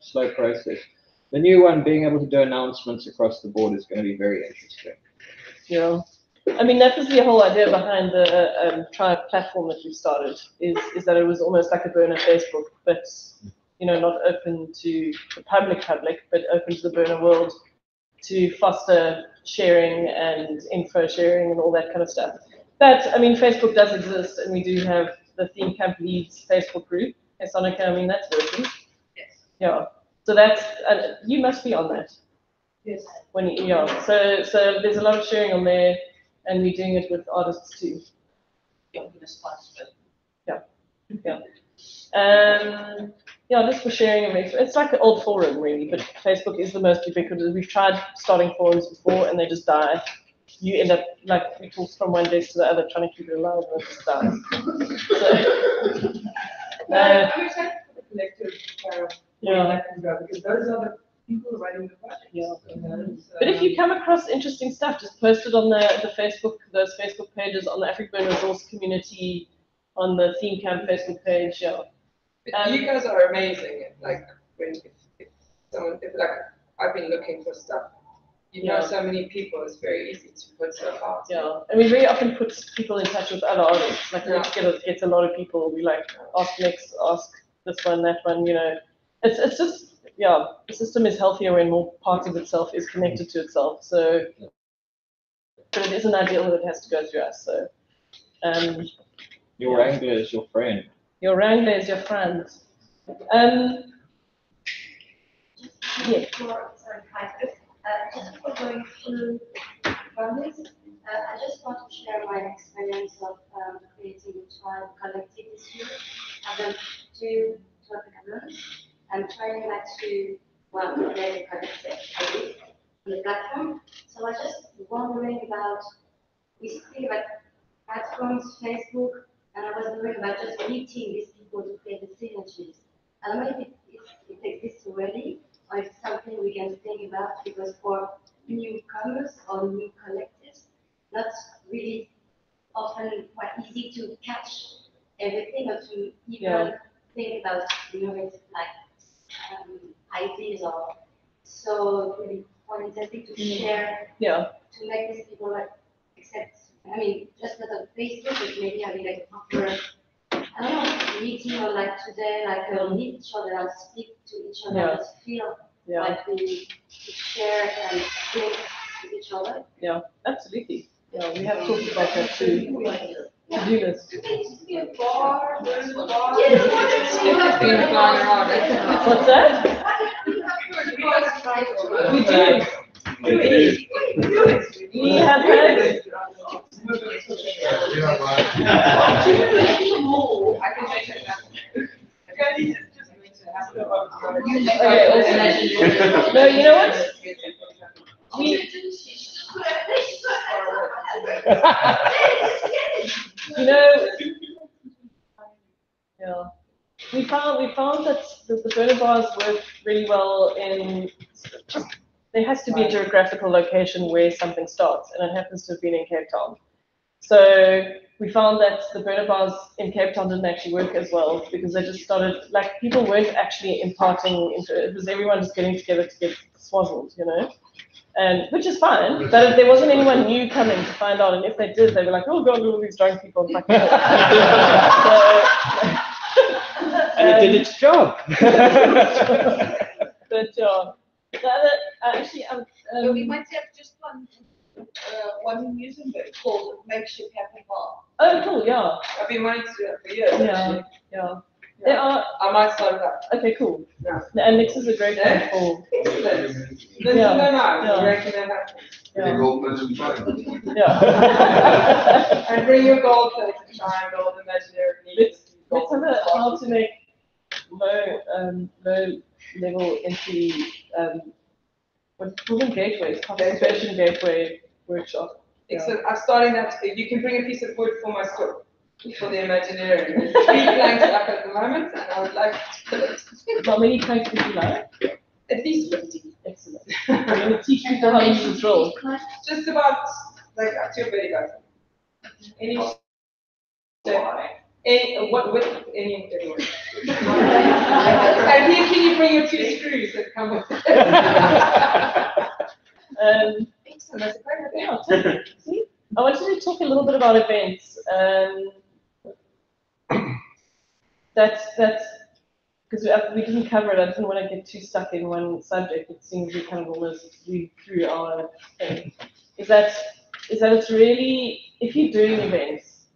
slow process. The new one, being able to do announcements across the board, is going to be very interesting. Yeah. I mean, that was the whole idea behind the Tribe platform that we started, is that it was almost like a burner Facebook, but not open to the public, but open to the burner world to foster sharing and info sharing and all that kind of stuff. But, I mean, Facebook does exist, and we do have the Theme Camp Leads Facebook group. Hey, Sonica, I mean, that's working. Yes. Yeah. So that's, you must be on that. Yes. So there's a lot of sharing on there, and we're doing it with artists too. Yeah. Just for sharing it's like an old forum really, but Facebook is the most ubiquitous. We've tried starting forums before and they just die. You end up like we talk from one desk to the other trying to keep it alive and it just dies. I'm excited for the collective that can go, because those are the people running the project. Yeah. But if you come across interesting stuff, just post it on the Facebook, those Facebook pages on the AfrikaBurn Resource Community on the Theme Camp Facebook page. Yeah. But you guys are amazing. Like when if someone if like I've been looking for stuff. You know so many people, it's very easy to put stuff out. Yeah, and we very often put people in touch with other artists. Like Next gets a lot of people. We like ask Next, ask this one, that one. You know, it's just the system is healthier when more parts of itself is connected to itself. So, but it isn't ideal that it has to go through us. So, your wrangler is your friend. Your wrangler is your friend. Yeah. Just for going through this, I just want to share my experience of creating a child collective this year. I've done 2 AfrikaBurns. I'm trying not to, create a collective on the platform. So I was just wondering about, we speak about platforms, Facebook, and I was wondering about just meeting these people to create the synergies. I don't know if it exists already, or it's something we can think about, because for newcomers or new collectives, not really often quite easy to catch everything or to even think about innovative ideas or so really quite interesting to share to make these people accept. I mean, just not on Facebook, but maybe having like a proper, I don't know, meeting or like today, like meet each other and speak to each other and feel like we share and think with each other. Yeah, absolutely. Yeah, we have talked about that too. To-do list. What's that? We do. We have had. No, you know what? We found that the burner bars work really well in just, there has to be a geographical location where something starts, and it happens to have been in Cape Town. So we found that the burner bars in Cape Town didn't actually work as well, because they just started, like, people weren't actually imparting into it. It was everyone just getting together to get swazzled, you know? And which is fine, but if there wasn't anyone new coming to find out, and if they did, they were like, oh god, all these drunk people. And it did its job. Good job. Actually, we might have just one museum called Makeshift Happy Bar. Oh, cool, yeah. I've been wanting to do that for years. Yeah, yeah. There are. I might start that. Okay, cool. Yeah. And Nix is a great one for. Yeah. And bring your gold plate and shine, gold imaginary. Let's have how to make low level entry what's called gateways, participation gateway workshop. Excellent. I'm starting that. You can bring a piece of wood for my store. For the Imaginary. There's 3 planks up at the moment, and I would like to. How many planks would you like? At least 50. Excellent. I'm going to teach people how to use this roll. Just about like up to your belly button. Any what width? Any anyway. And here, can you bring your 2 screws that come with it? Excellent. That's a great idea. See? I wanted to talk a little bit about events. That's because we didn't cover it. I didn't want to get too stuck in one subject. It seems we kind of almost read through our thing. Is that it's really, if you're doing events,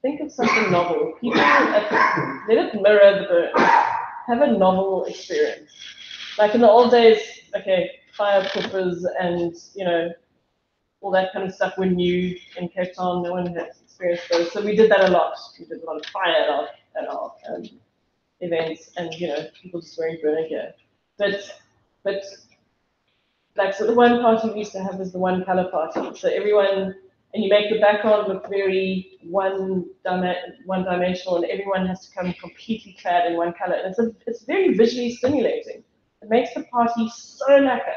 think of something novel. People let it mirror the burn. Have a novel experience. Like in the old days, okay, fire puffers and all that kind of stuff were new in Cape Town. No one had experienced those, so we did that a lot. We did a lot of fire at our events, and people just wearing burner gear. But like, so the one party we used to have was the one color party. So everyone, and you make the background look very one-dimensional, and everyone has to come completely clad in one color. And it's very visually stimulating. It makes the party so lacquer,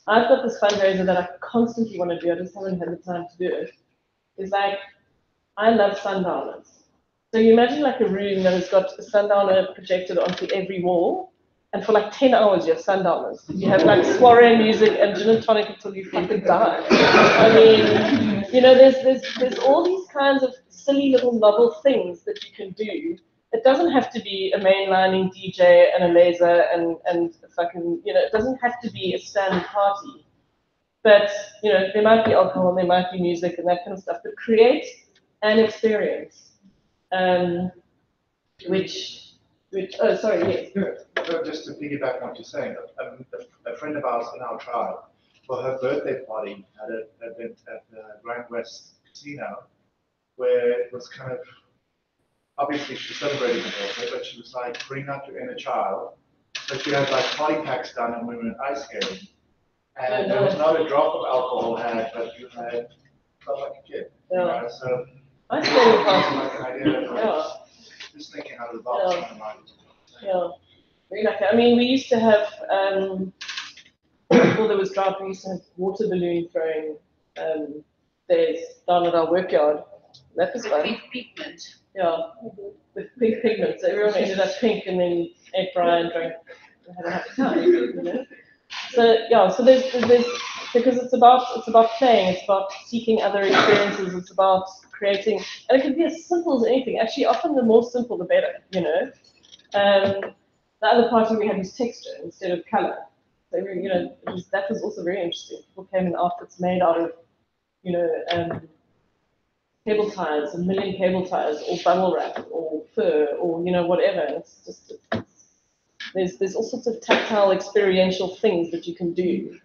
I've got this fundraiser that I constantly want to do. I just haven't had the time to do it. It's like, I love sundialers. So you imagine like a room that has got a sundowner projected onto every wall, and for like 10 hours you have sundowners. You have like soiree music and gin and tonic until you fucking die. I mean, you know, there's all these kinds of silly little novel things that you can do. It doesn't have to be a mainlining DJ and a laser and fucking, you know, it doesn't have to be a standard party. But, you know, there might be alcohol, there might be music and that kind of stuff, but create an experience. Oh, sorry, yes. Just to piggyback on what you're saying, a friend of ours in our tribe, for her birthday party, had an event at the Grand West Casino, where it was kind of, obviously she's celebrating her birthday, but she was like, bring out your inner child. So she had like party packs done and we went ice skating. And there was not a drop of alcohol had, but you had, felt like a kid. Yeah. You know, so ice skating party. like an idea of like, just thinking out of the box. Yeah. Very lucky. I mean, we used to have, before there was drought, we used to have water balloon throwing days down at our workyard. That was fun. Pink pigment. Yeah, with pink pigment. So everyone ended up pink and then ate Brian, drank, and had a happy time. You know? So yeah, so there's because it's about playing, it's about seeking other experiences, it's about creating, and it can be as simple as anything. Actually, often the more simple, the better. You know. The other party we had was texture instead of color. So you know, that was also very interesting. People came in outfits made out of, you know, cable ties, a million cable ties, or bubble wrap, or fur, or you know, whatever. It's just there's all sorts of tactile, experiential things that you can do.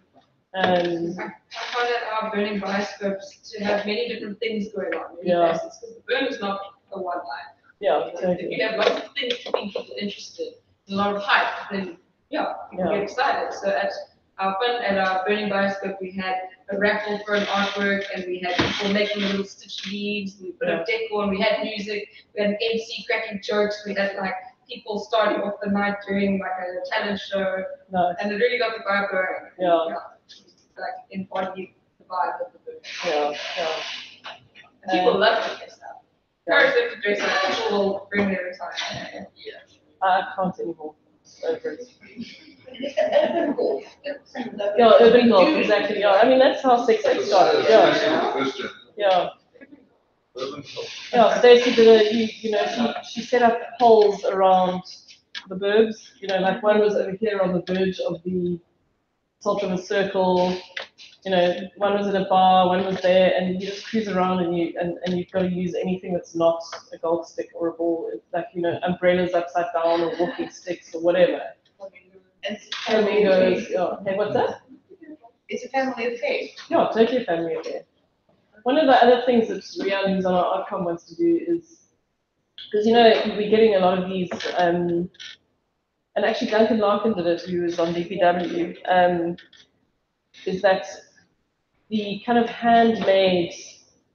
I found at our burning bioscopes to have many different things going on. Yeah. Because the burn is not a one line. Yeah, totally. You have lots of things keeping people interested. A lot of hype, then people get excited. So at our burning bioscope, we had a raffle for an artwork, and we had people making little stitch leaves. We put up decor, and we had music. We had an MC cracking jokes. We had like people starting off the night doing like a talent show, and it really got the vibe going. Like embodied the vibe of the book. And people love to dress up. Encourage them to dress up. People will bring their attire. I can't anymore. Over it. Urban golf. Yeah, urban golf, exactly. Yeah, I mean that's how Sex Ed started. Yeah. Yeah, Stacey did you know, she set up poles around the burbs. You know, like one was over here on the verge of the sort of a circle. You know, one was at a bar, one was there, and you just cruise around and you've got to use anything that's not a golf stick or a ball. It's like, you know, umbrellas upside down or walking sticks or whatever. And Flamingos, yeah. Hey, what's that? It's a family affair. Yeah, totally a family affair. One of the other things that Rian, who's on our outcome, wants to do is, because, you know, we're getting a lot of these, and actually Duncan Larkin did it, who was on DPW, is that the kind of handmade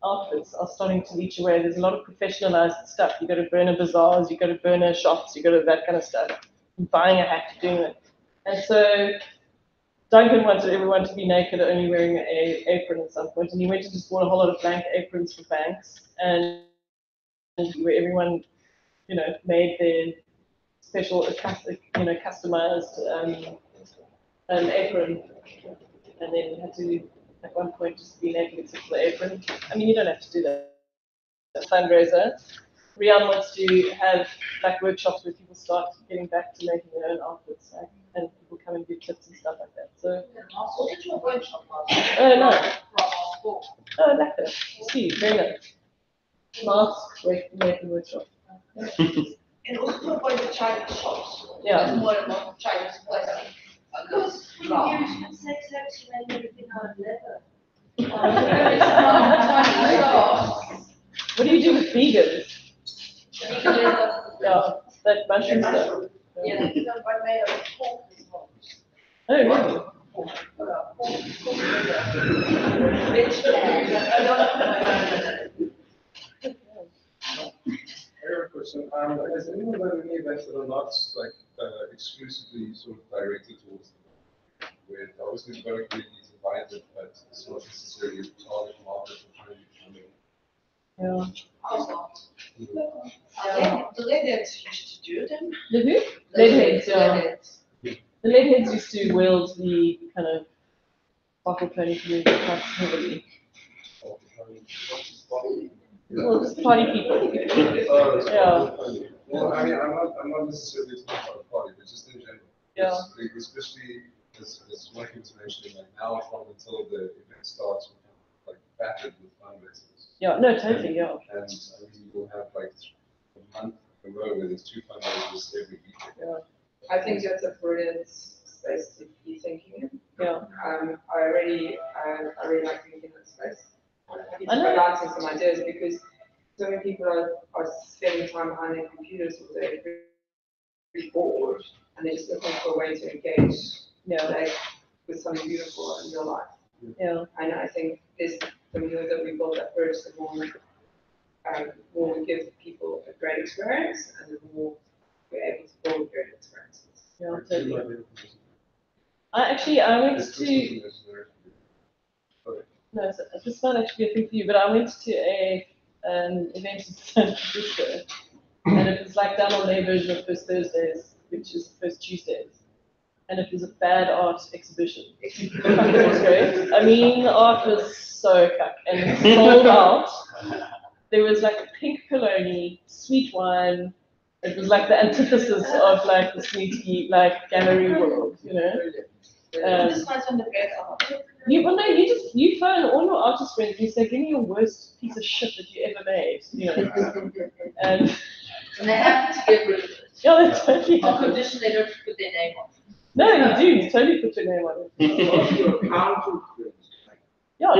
outfits are starting to reach away. There's a lot of professionalized stuff. You go to burner bazaars, you go to burner shops, you go to that kind of stuff. You're buying a hat, doing it. And so Duncan wanted everyone to be naked, only wearing an apron at some point, and he went and just bought a whole lot of blank aprons for banks, and where everyone, you know, made their special, you know, customized an apron, and then had to at one point just be naked except for the apron. I mean, you don't have to do that. A fundraiser. Rian wants to have like workshops where people start getting back to making their own outfits, like, and people come and give tips and stuff like that. So. Oh no. Oh, like that. See, very nice. Mask making workshop. And also to avoid the Chinese shops. Yeah. More and more Chinese plastic. Because Sex when everything out of leather. What do you do with vegans? Yeah, that mushroom stuff. Yeah, it's not made of pork as well. Oh, really? Question. Has anyone done any events that are not like exclusively sort of directed towards them? Where obviously the product really is invited, but it's not necessarily a target market for trying to come in. Yeah. The leadheads used to do them. The who? Leadheads, yeah. Leadheads. The leadheads used to wield the kind of bottle pony community quite heavily. Well, just party people. Yeah. Well, I mean, I'm not necessarily talking about the party, but just in general. Yeah. Especially as Mike was mentioning, like now from until the event starts, we're like battered with fundraisers. Yeah, no, totally, yeah. And I mean, we'll have like a month in a row where there's 2 fundraisers every week. Yeah. I think that's a brilliant space to be thinking in. Yeah. I really like thinking in that space. I know. Balancing some ideas because so many people are spending time behind their computers all day, very bored, and they're just looking for a way to engage like, with something beautiful in real life. Yeah. And I think this, the more that we build that bridge, the more we give people a great experience, and the more we're able to build great experiences. Yeah, totally. I went to. No, so this might actually be a thing for you, but I went to a event in San Francisco, and it was like down on their version of First Thursdays, which is First Tuesdays, and it was a bad art exhibition. It was great. I mean, the art was so cuck, and it sold out. There was like a pink cologne, sweet wine. It was like the antithesis of like the sweetie like gallery world, you know. This was on the bread art. You phone all your artist friends, you say, give me your worst piece of shit that you ever made, you know. And they have to get rid of it. Yeah, they totally On condition they don't put their name on it. No, you do, you totally put your name on it. Yeah,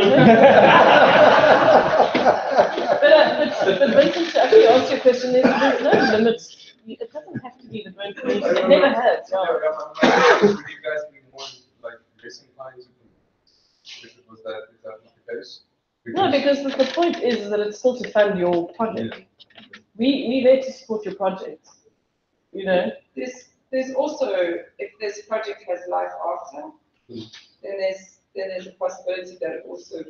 but Vincent, to actually answer your question, there's no limit. It doesn't have to be the burn community. It never has. Would you guys be more like racing clients if it was that, if that was the case? No, because the point is that it's still to fund your project. We there to support your project. You know. There's also, if this project has life after, then there's a possibility that it also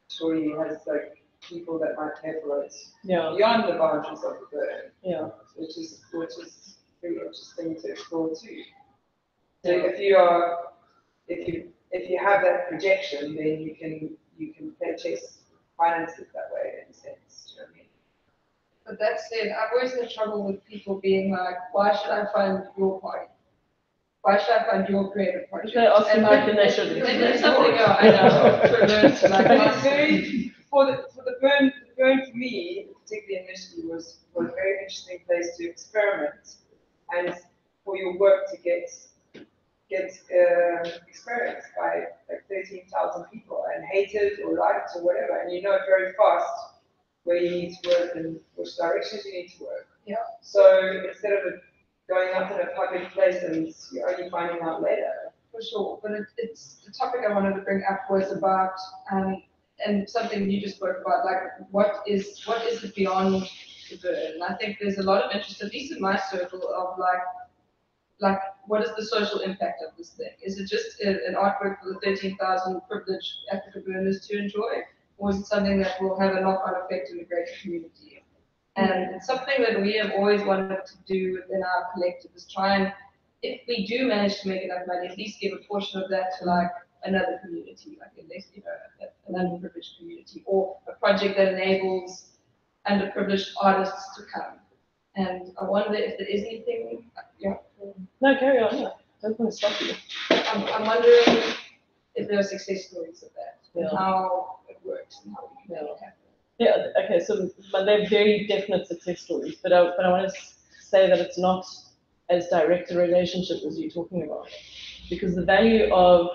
surely has like people that might pay for it beyond the boundaries of the burn. Yeah. Which is very interesting to explore too. So if you have that projection, then you can purchase finances that way in a sense. Do you know what I mean? But that said, I've always had trouble with people being like, why should I fund your party? Why should I fund your creative project? They ask you back and they shouldn't. There's something else I know. It's very for the burn for me, particularly initially, was a very interesting place to experiment and for your work to get experienced by like 13,000 people and hated or liked or whatever, and you know very fast where you need to work and which directions you need to work. Yeah. So instead of it going up in a public place and you're only finding out later. For sure, but it's the topic I wanted to bring up was about and something you just spoke about, like what is it beyond the burn? And I think there's a lot of interest, at least in my circle, of like what is the social impact of this thing? Is it just an artwork for the 13,000 privileged AfrikaBurners to enjoy, or is it something that will have a knock-on effect in the greater community? And it's something that we have always wanted to do within our collective is try and, if we do manage to make enough money, at least give a portion of that to like another community, like an underprivileged community, or a project that enables underprivileged artists to come. And I wonder if there is anything. No, carry on. Yeah. Don't want to stop you. I'm wondering if there are success stories of that, and Yeah. how it works, and how we can make it happen. Yeah, okay, so but they're very definite success stories, but I want to say that it's not as direct a relationship as you're talking about, because the value of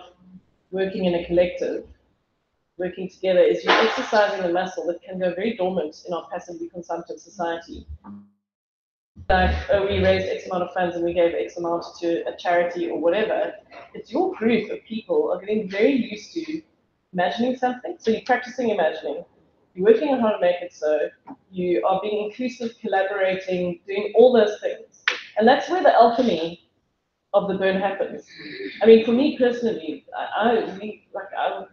working in a collective, working together, is you're exercising a muscle that can go very dormant in our passively consumptive society. Like, we raised X amount of funds and we gave X amount to a charity or whatever. It's your group of people are getting very used to imagining something, so you're practicing imagining. You're working on how to make it so. You are being inclusive, collaborating, doing all those things. And that's where the alchemy of the burn happens. I mean, for me personally,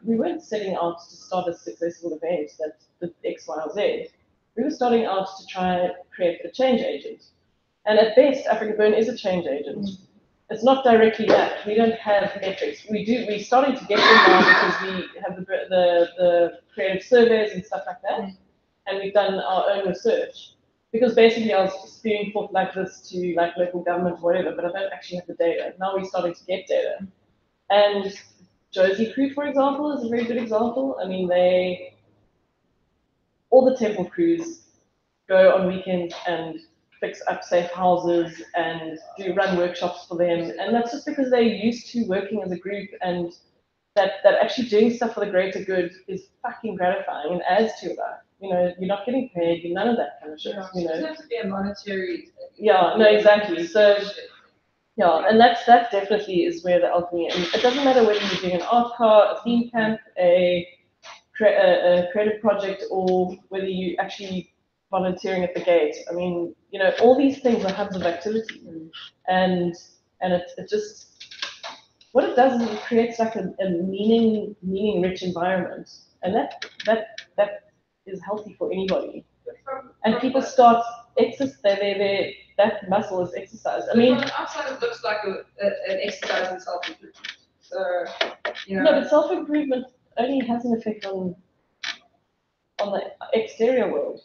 we weren't setting out to start a successful event that did X, Y, or Z. We were starting out to try and create a change agent. And at best, AfrikaBurn is a change agent. It's not directly that. We don't have metrics. We're starting to get them now because we have the creative surveys and stuff like that. And we've done our own research. Because basically I was spewing forth like this to like local government or whatever, but I don't actually have the data. Now we're starting to get data. And Josie Crew, for example, is a very good example. I mean, all the temple crews go on weekends and fix up safe houses and run workshops for them. And that's just because they're used to working as a group, and that actually doing stuff for the greater good is fucking gratifying and adds to your life. You know, you're not getting paid, you're none of that kind of shit. Yeah, you know, it doesn't have to be a monetary. Yeah, no, exactly. So, yeah, and that definitely is where the alchemy. And it doesn't matter whether you're doing an art car, a theme camp, a creative project, or whether you actually volunteering at the gate. I mean, you know, all these things are hubs of activity, and it just what it does is it creates like a meaning rich environment, and that is healthy for anybody. And people start exercise. That muscle is exercise. I mean, from the outside it looks like an exercise in self-improvement. So, you know. No, but self-improvement only has an effect on the exterior world.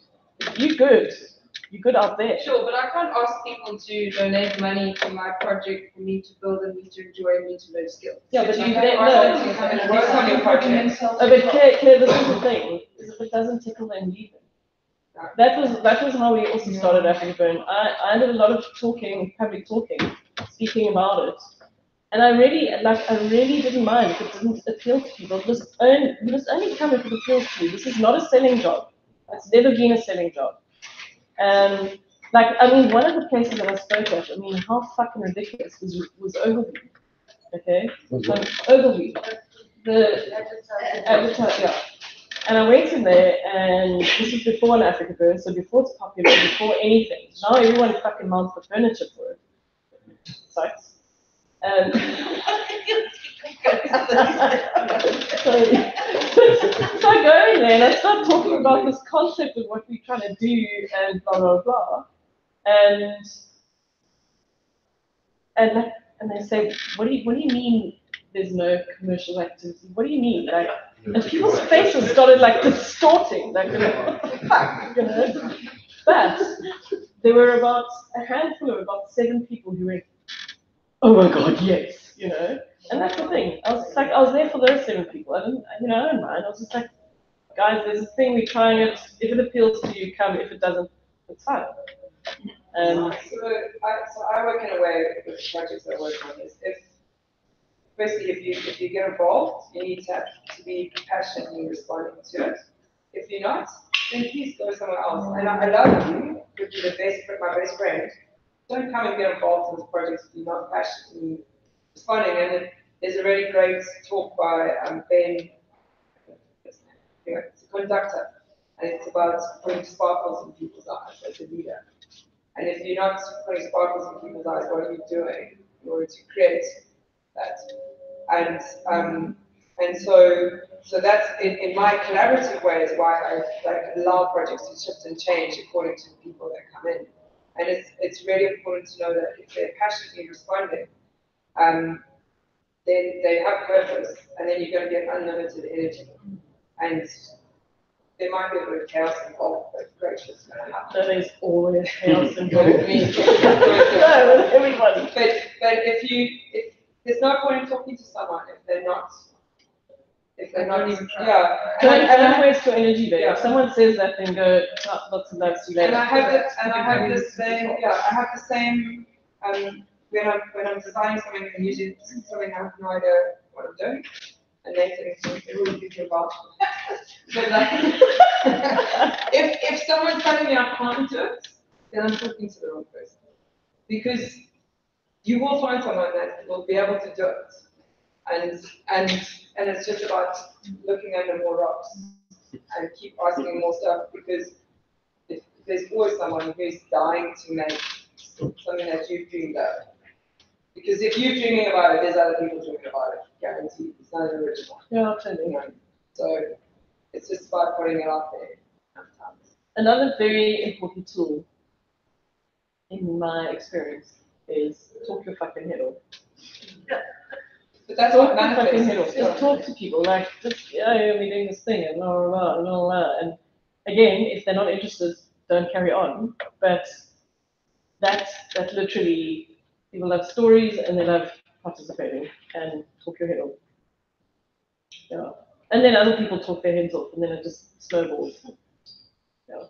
You're good out there. Sure, but I can't ask people to donate money to my project for me to build and me to enjoy and me to learn skills. Yeah, but you don't don't work on your project. Oh, but Claire, this is the thing: is if it doesn't tickle, then leave it. That was how we also started AfrikaBurn. I did a lot of public talking, speaking about it, and I really didn't mind if it didn't appeal to people. You must only come if it appeals to you. This is not a selling job. It's never been a selling job. I mean, one of the places that I spoke at, I mean, how fucking ridiculous was Ogilvy. Okay, Ogilvy, the advertiser, yeah. And I went in there, and this is before an AfrikaBurn, so before it's popular, before anything. Now everyone fucking mounts the furniture for it. Sucks. So I go in there and I start talking about this concept of what we're trying to do and blah blah blah, and they say, what do you mean there's no commercial activity? What do you mean? Like, and people's faces started like distorting, like, what the fuck, you know? But there were about a handful of about 7 people who went, oh my god, yes, you know. And that's the thing. I was there for those 7 people. I don't mind. I was just like, guys, there's a thing, we're trying it. If it appeals to you, come. If it doesn't, it's fine. So I work in a way with the projects I work on is firstly, if you get involved, you need to be passionately responding to it. If you're not, then please go somewhere else. And I love you, could be my best friend. Don't come and get involved in this project if you're not passionately responding. And there's a really great talk by Ben, it's a conductor, and it's about putting sparkles in people's eyes as a leader. And if you're not putting sparkles in people's eyes, what are you doing in order to create that? And so that's in my collaborative way is why I allow projects to shift and change according to the people that come in. And it's really important to know that if they're passionately responding, then they have purpose, and then you're going to get unlimited energy. And there might be a bit of chaos involved, but great shit's going to happen. There is always chaos involved. No, everybody. But if there's no point in talking to someone if they're not even trying. Yeah. Don't waste your energy there. Yeah. If someone says that, then go, lots of love, see you later. And I have the same, when I'm designing something and usually something I have no idea what I'm doing, and they think it really gives you a voucher. But like, if someone's telling me I can't do it, then I'm talking to the wrong person. Because you will find someone that will be able to do it. And it's just about looking under more rocks and keep asking more stuff, because there's always someone who's dying to make something that you've dreamed of. Because if you're dreaming about it, there's other people dreaming about it, guaranteed. It's not original. Yeah, absolutely. So it's just about putting it out there. Another very important tool, in my experience, is talk your fucking head off. But that's Talk what your fucking head off. manifests. Just talk to people, like, just, yeah, we're doing this thing, and blah, blah, blah, and blah, blah. And again, if they're not interested, don't carry on. But that literally, people love stories and they love participating and talk your head off. Yeah. And then other people talk their heads off, and then it just snowballs. Yeah.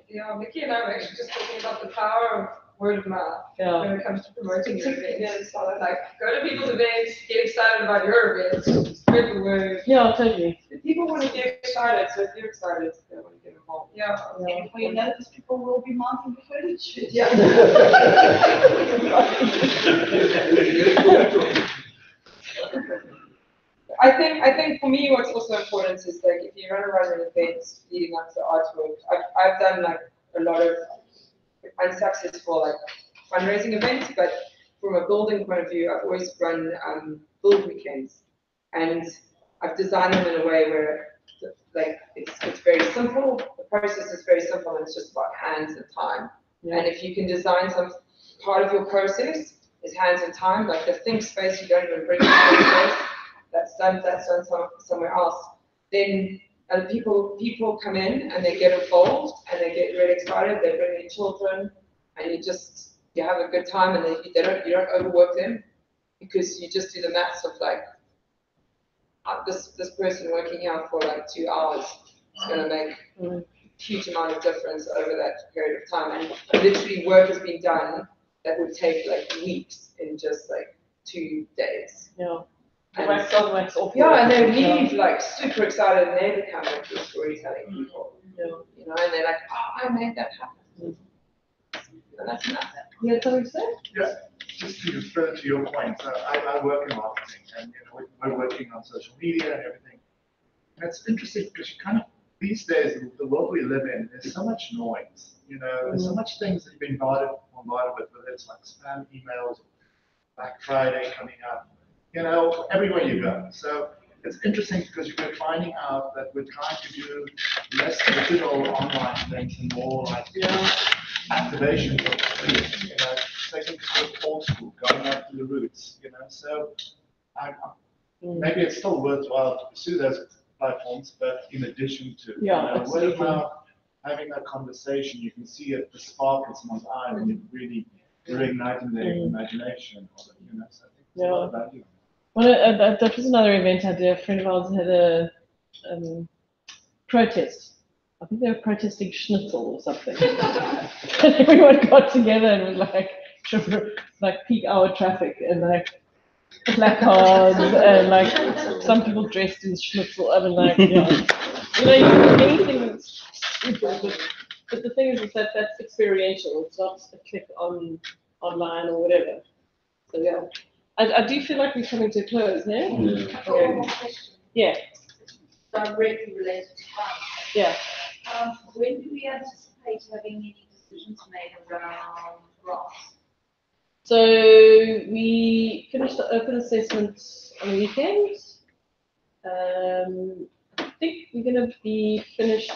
Yeah, Mickey and I were actually just talking about the power of word of mouth when it comes to promoting your events. So like, go to people's events, get excited about your events, spread the word. Yeah, totally. If people want to get excited, so if you're excited, they want to get involved. Yeah. And before you know this, people will be mounting the furniture. Yeah. I think for me, what's also important is like if you're going to run an event leading up to artwork, I've done like a lot of unsuccessful like fundraising events, but from a building point of view, I've always run build weekends, and I've designed them in a way where like it's very simple. The process is very simple, and it's just about hands and time. Yeah. And if you can design some part of your process is hands and time, like the think space, you don't even bring the space. That's done somewhere else. Then people come in and they get involved and they get really excited. They bring their children, and you have a good time, and you don't overwork them, because you just do the maths of like this person working here for like 2 hours is going to make a huge amount of difference over that period of time, and literally work has been done that would take like weeks in just like 2 days. Yeah. And wax on, wax off. Yeah, and they leave like super excited, and they become like the storytelling people. Yeah. You know, and they're like, oh, I made that happen. And that's enough. You had something to say? Yeah, just to further to your point, I work in marketing, and we're working on social media and everything. And it's interesting because you kind of, these days, the world we live in, there's so much noise. There's so much things that you've been bombarded with, whether it's like spam emails, Black Friday coming up. Everywhere you go. So it's interesting because we're finding out that we're trying to do less digital online things and more like activations of the street, taking it old school, going back to the roots, So maybe it's still worthwhile to pursue those platforms, but in addition to word of mouth, having that conversation, you can see the spark in someone's eye when you're really reigniting their imagination. So I think it's a lot of value. Well, that was another event I did. A friend of ours had a protest. I think they were protesting schnitzel or something. And everyone got together and was like peak hour traffic and like placards and like some people dressed in schnitzel. I mean, like, you can do anything that's stupid, but the thing is that that's experiential. It's not a click online or whatever. So yeah. I do feel like we're coming to a close, yeah? Yeah. Directly related to fun. Yeah. When do we anticipate having any decisions made around grants? So we finished the open assessment on the weekend. I think we're going to be finished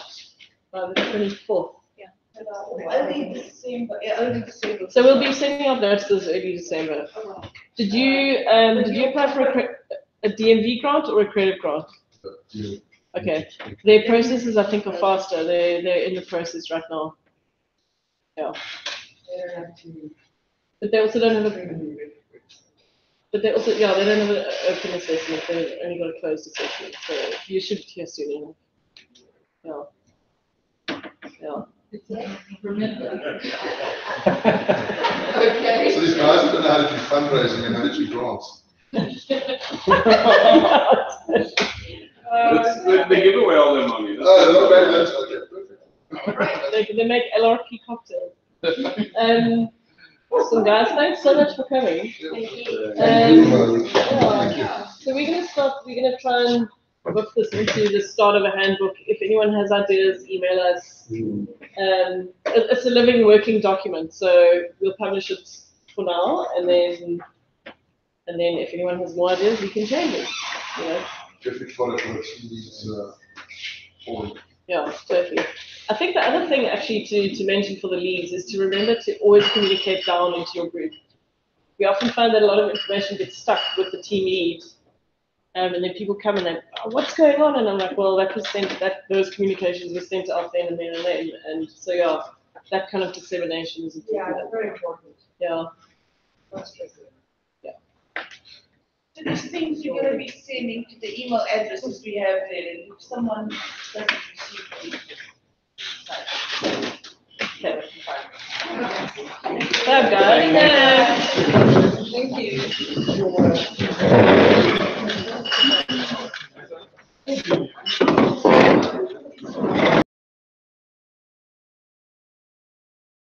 by the 24th. Yeah. Early December. Yeah, early December. So we'll be sending out notices early December. Oh, wow. Did you apply for a DMV grant or a credit grant? Okay. Their processes, I think, are faster. They're in the process right now. Yeah. But they also don't have they don't have an open assessment. They've only got a closed assessment. So you should hear soon. Yeah. Yeah. Okay. So these guys don't know how to do fundraising and how to do grants. They give away all their money. Oh, that's okay, perfect. They make LRP cocktails. Awesome, guys. Thanks so much for coming. So we're gonna try and book this into the start of a handbook. If anyone has ideas, email us. It's a living, working document, so we'll publish it for now, and then if anyone has more ideas, we can change it. If we follow what needs forward. Yeah, totally. I think the other thing actually to mention for the leads is to remember to always communicate down into your group. We often find that a lot of information gets stuck with the team lead. And then people come and they, oh, what's going on? And I'm like, well, that was sent, those communications were sent out then and then and then. And so, yeah, that kind of dissemination is important. Yeah, very important. Yeah. So these things you're going to be sending to the email addresses we have there, and if someone doesn't receive them. Okay. Bye, guys. Thank you.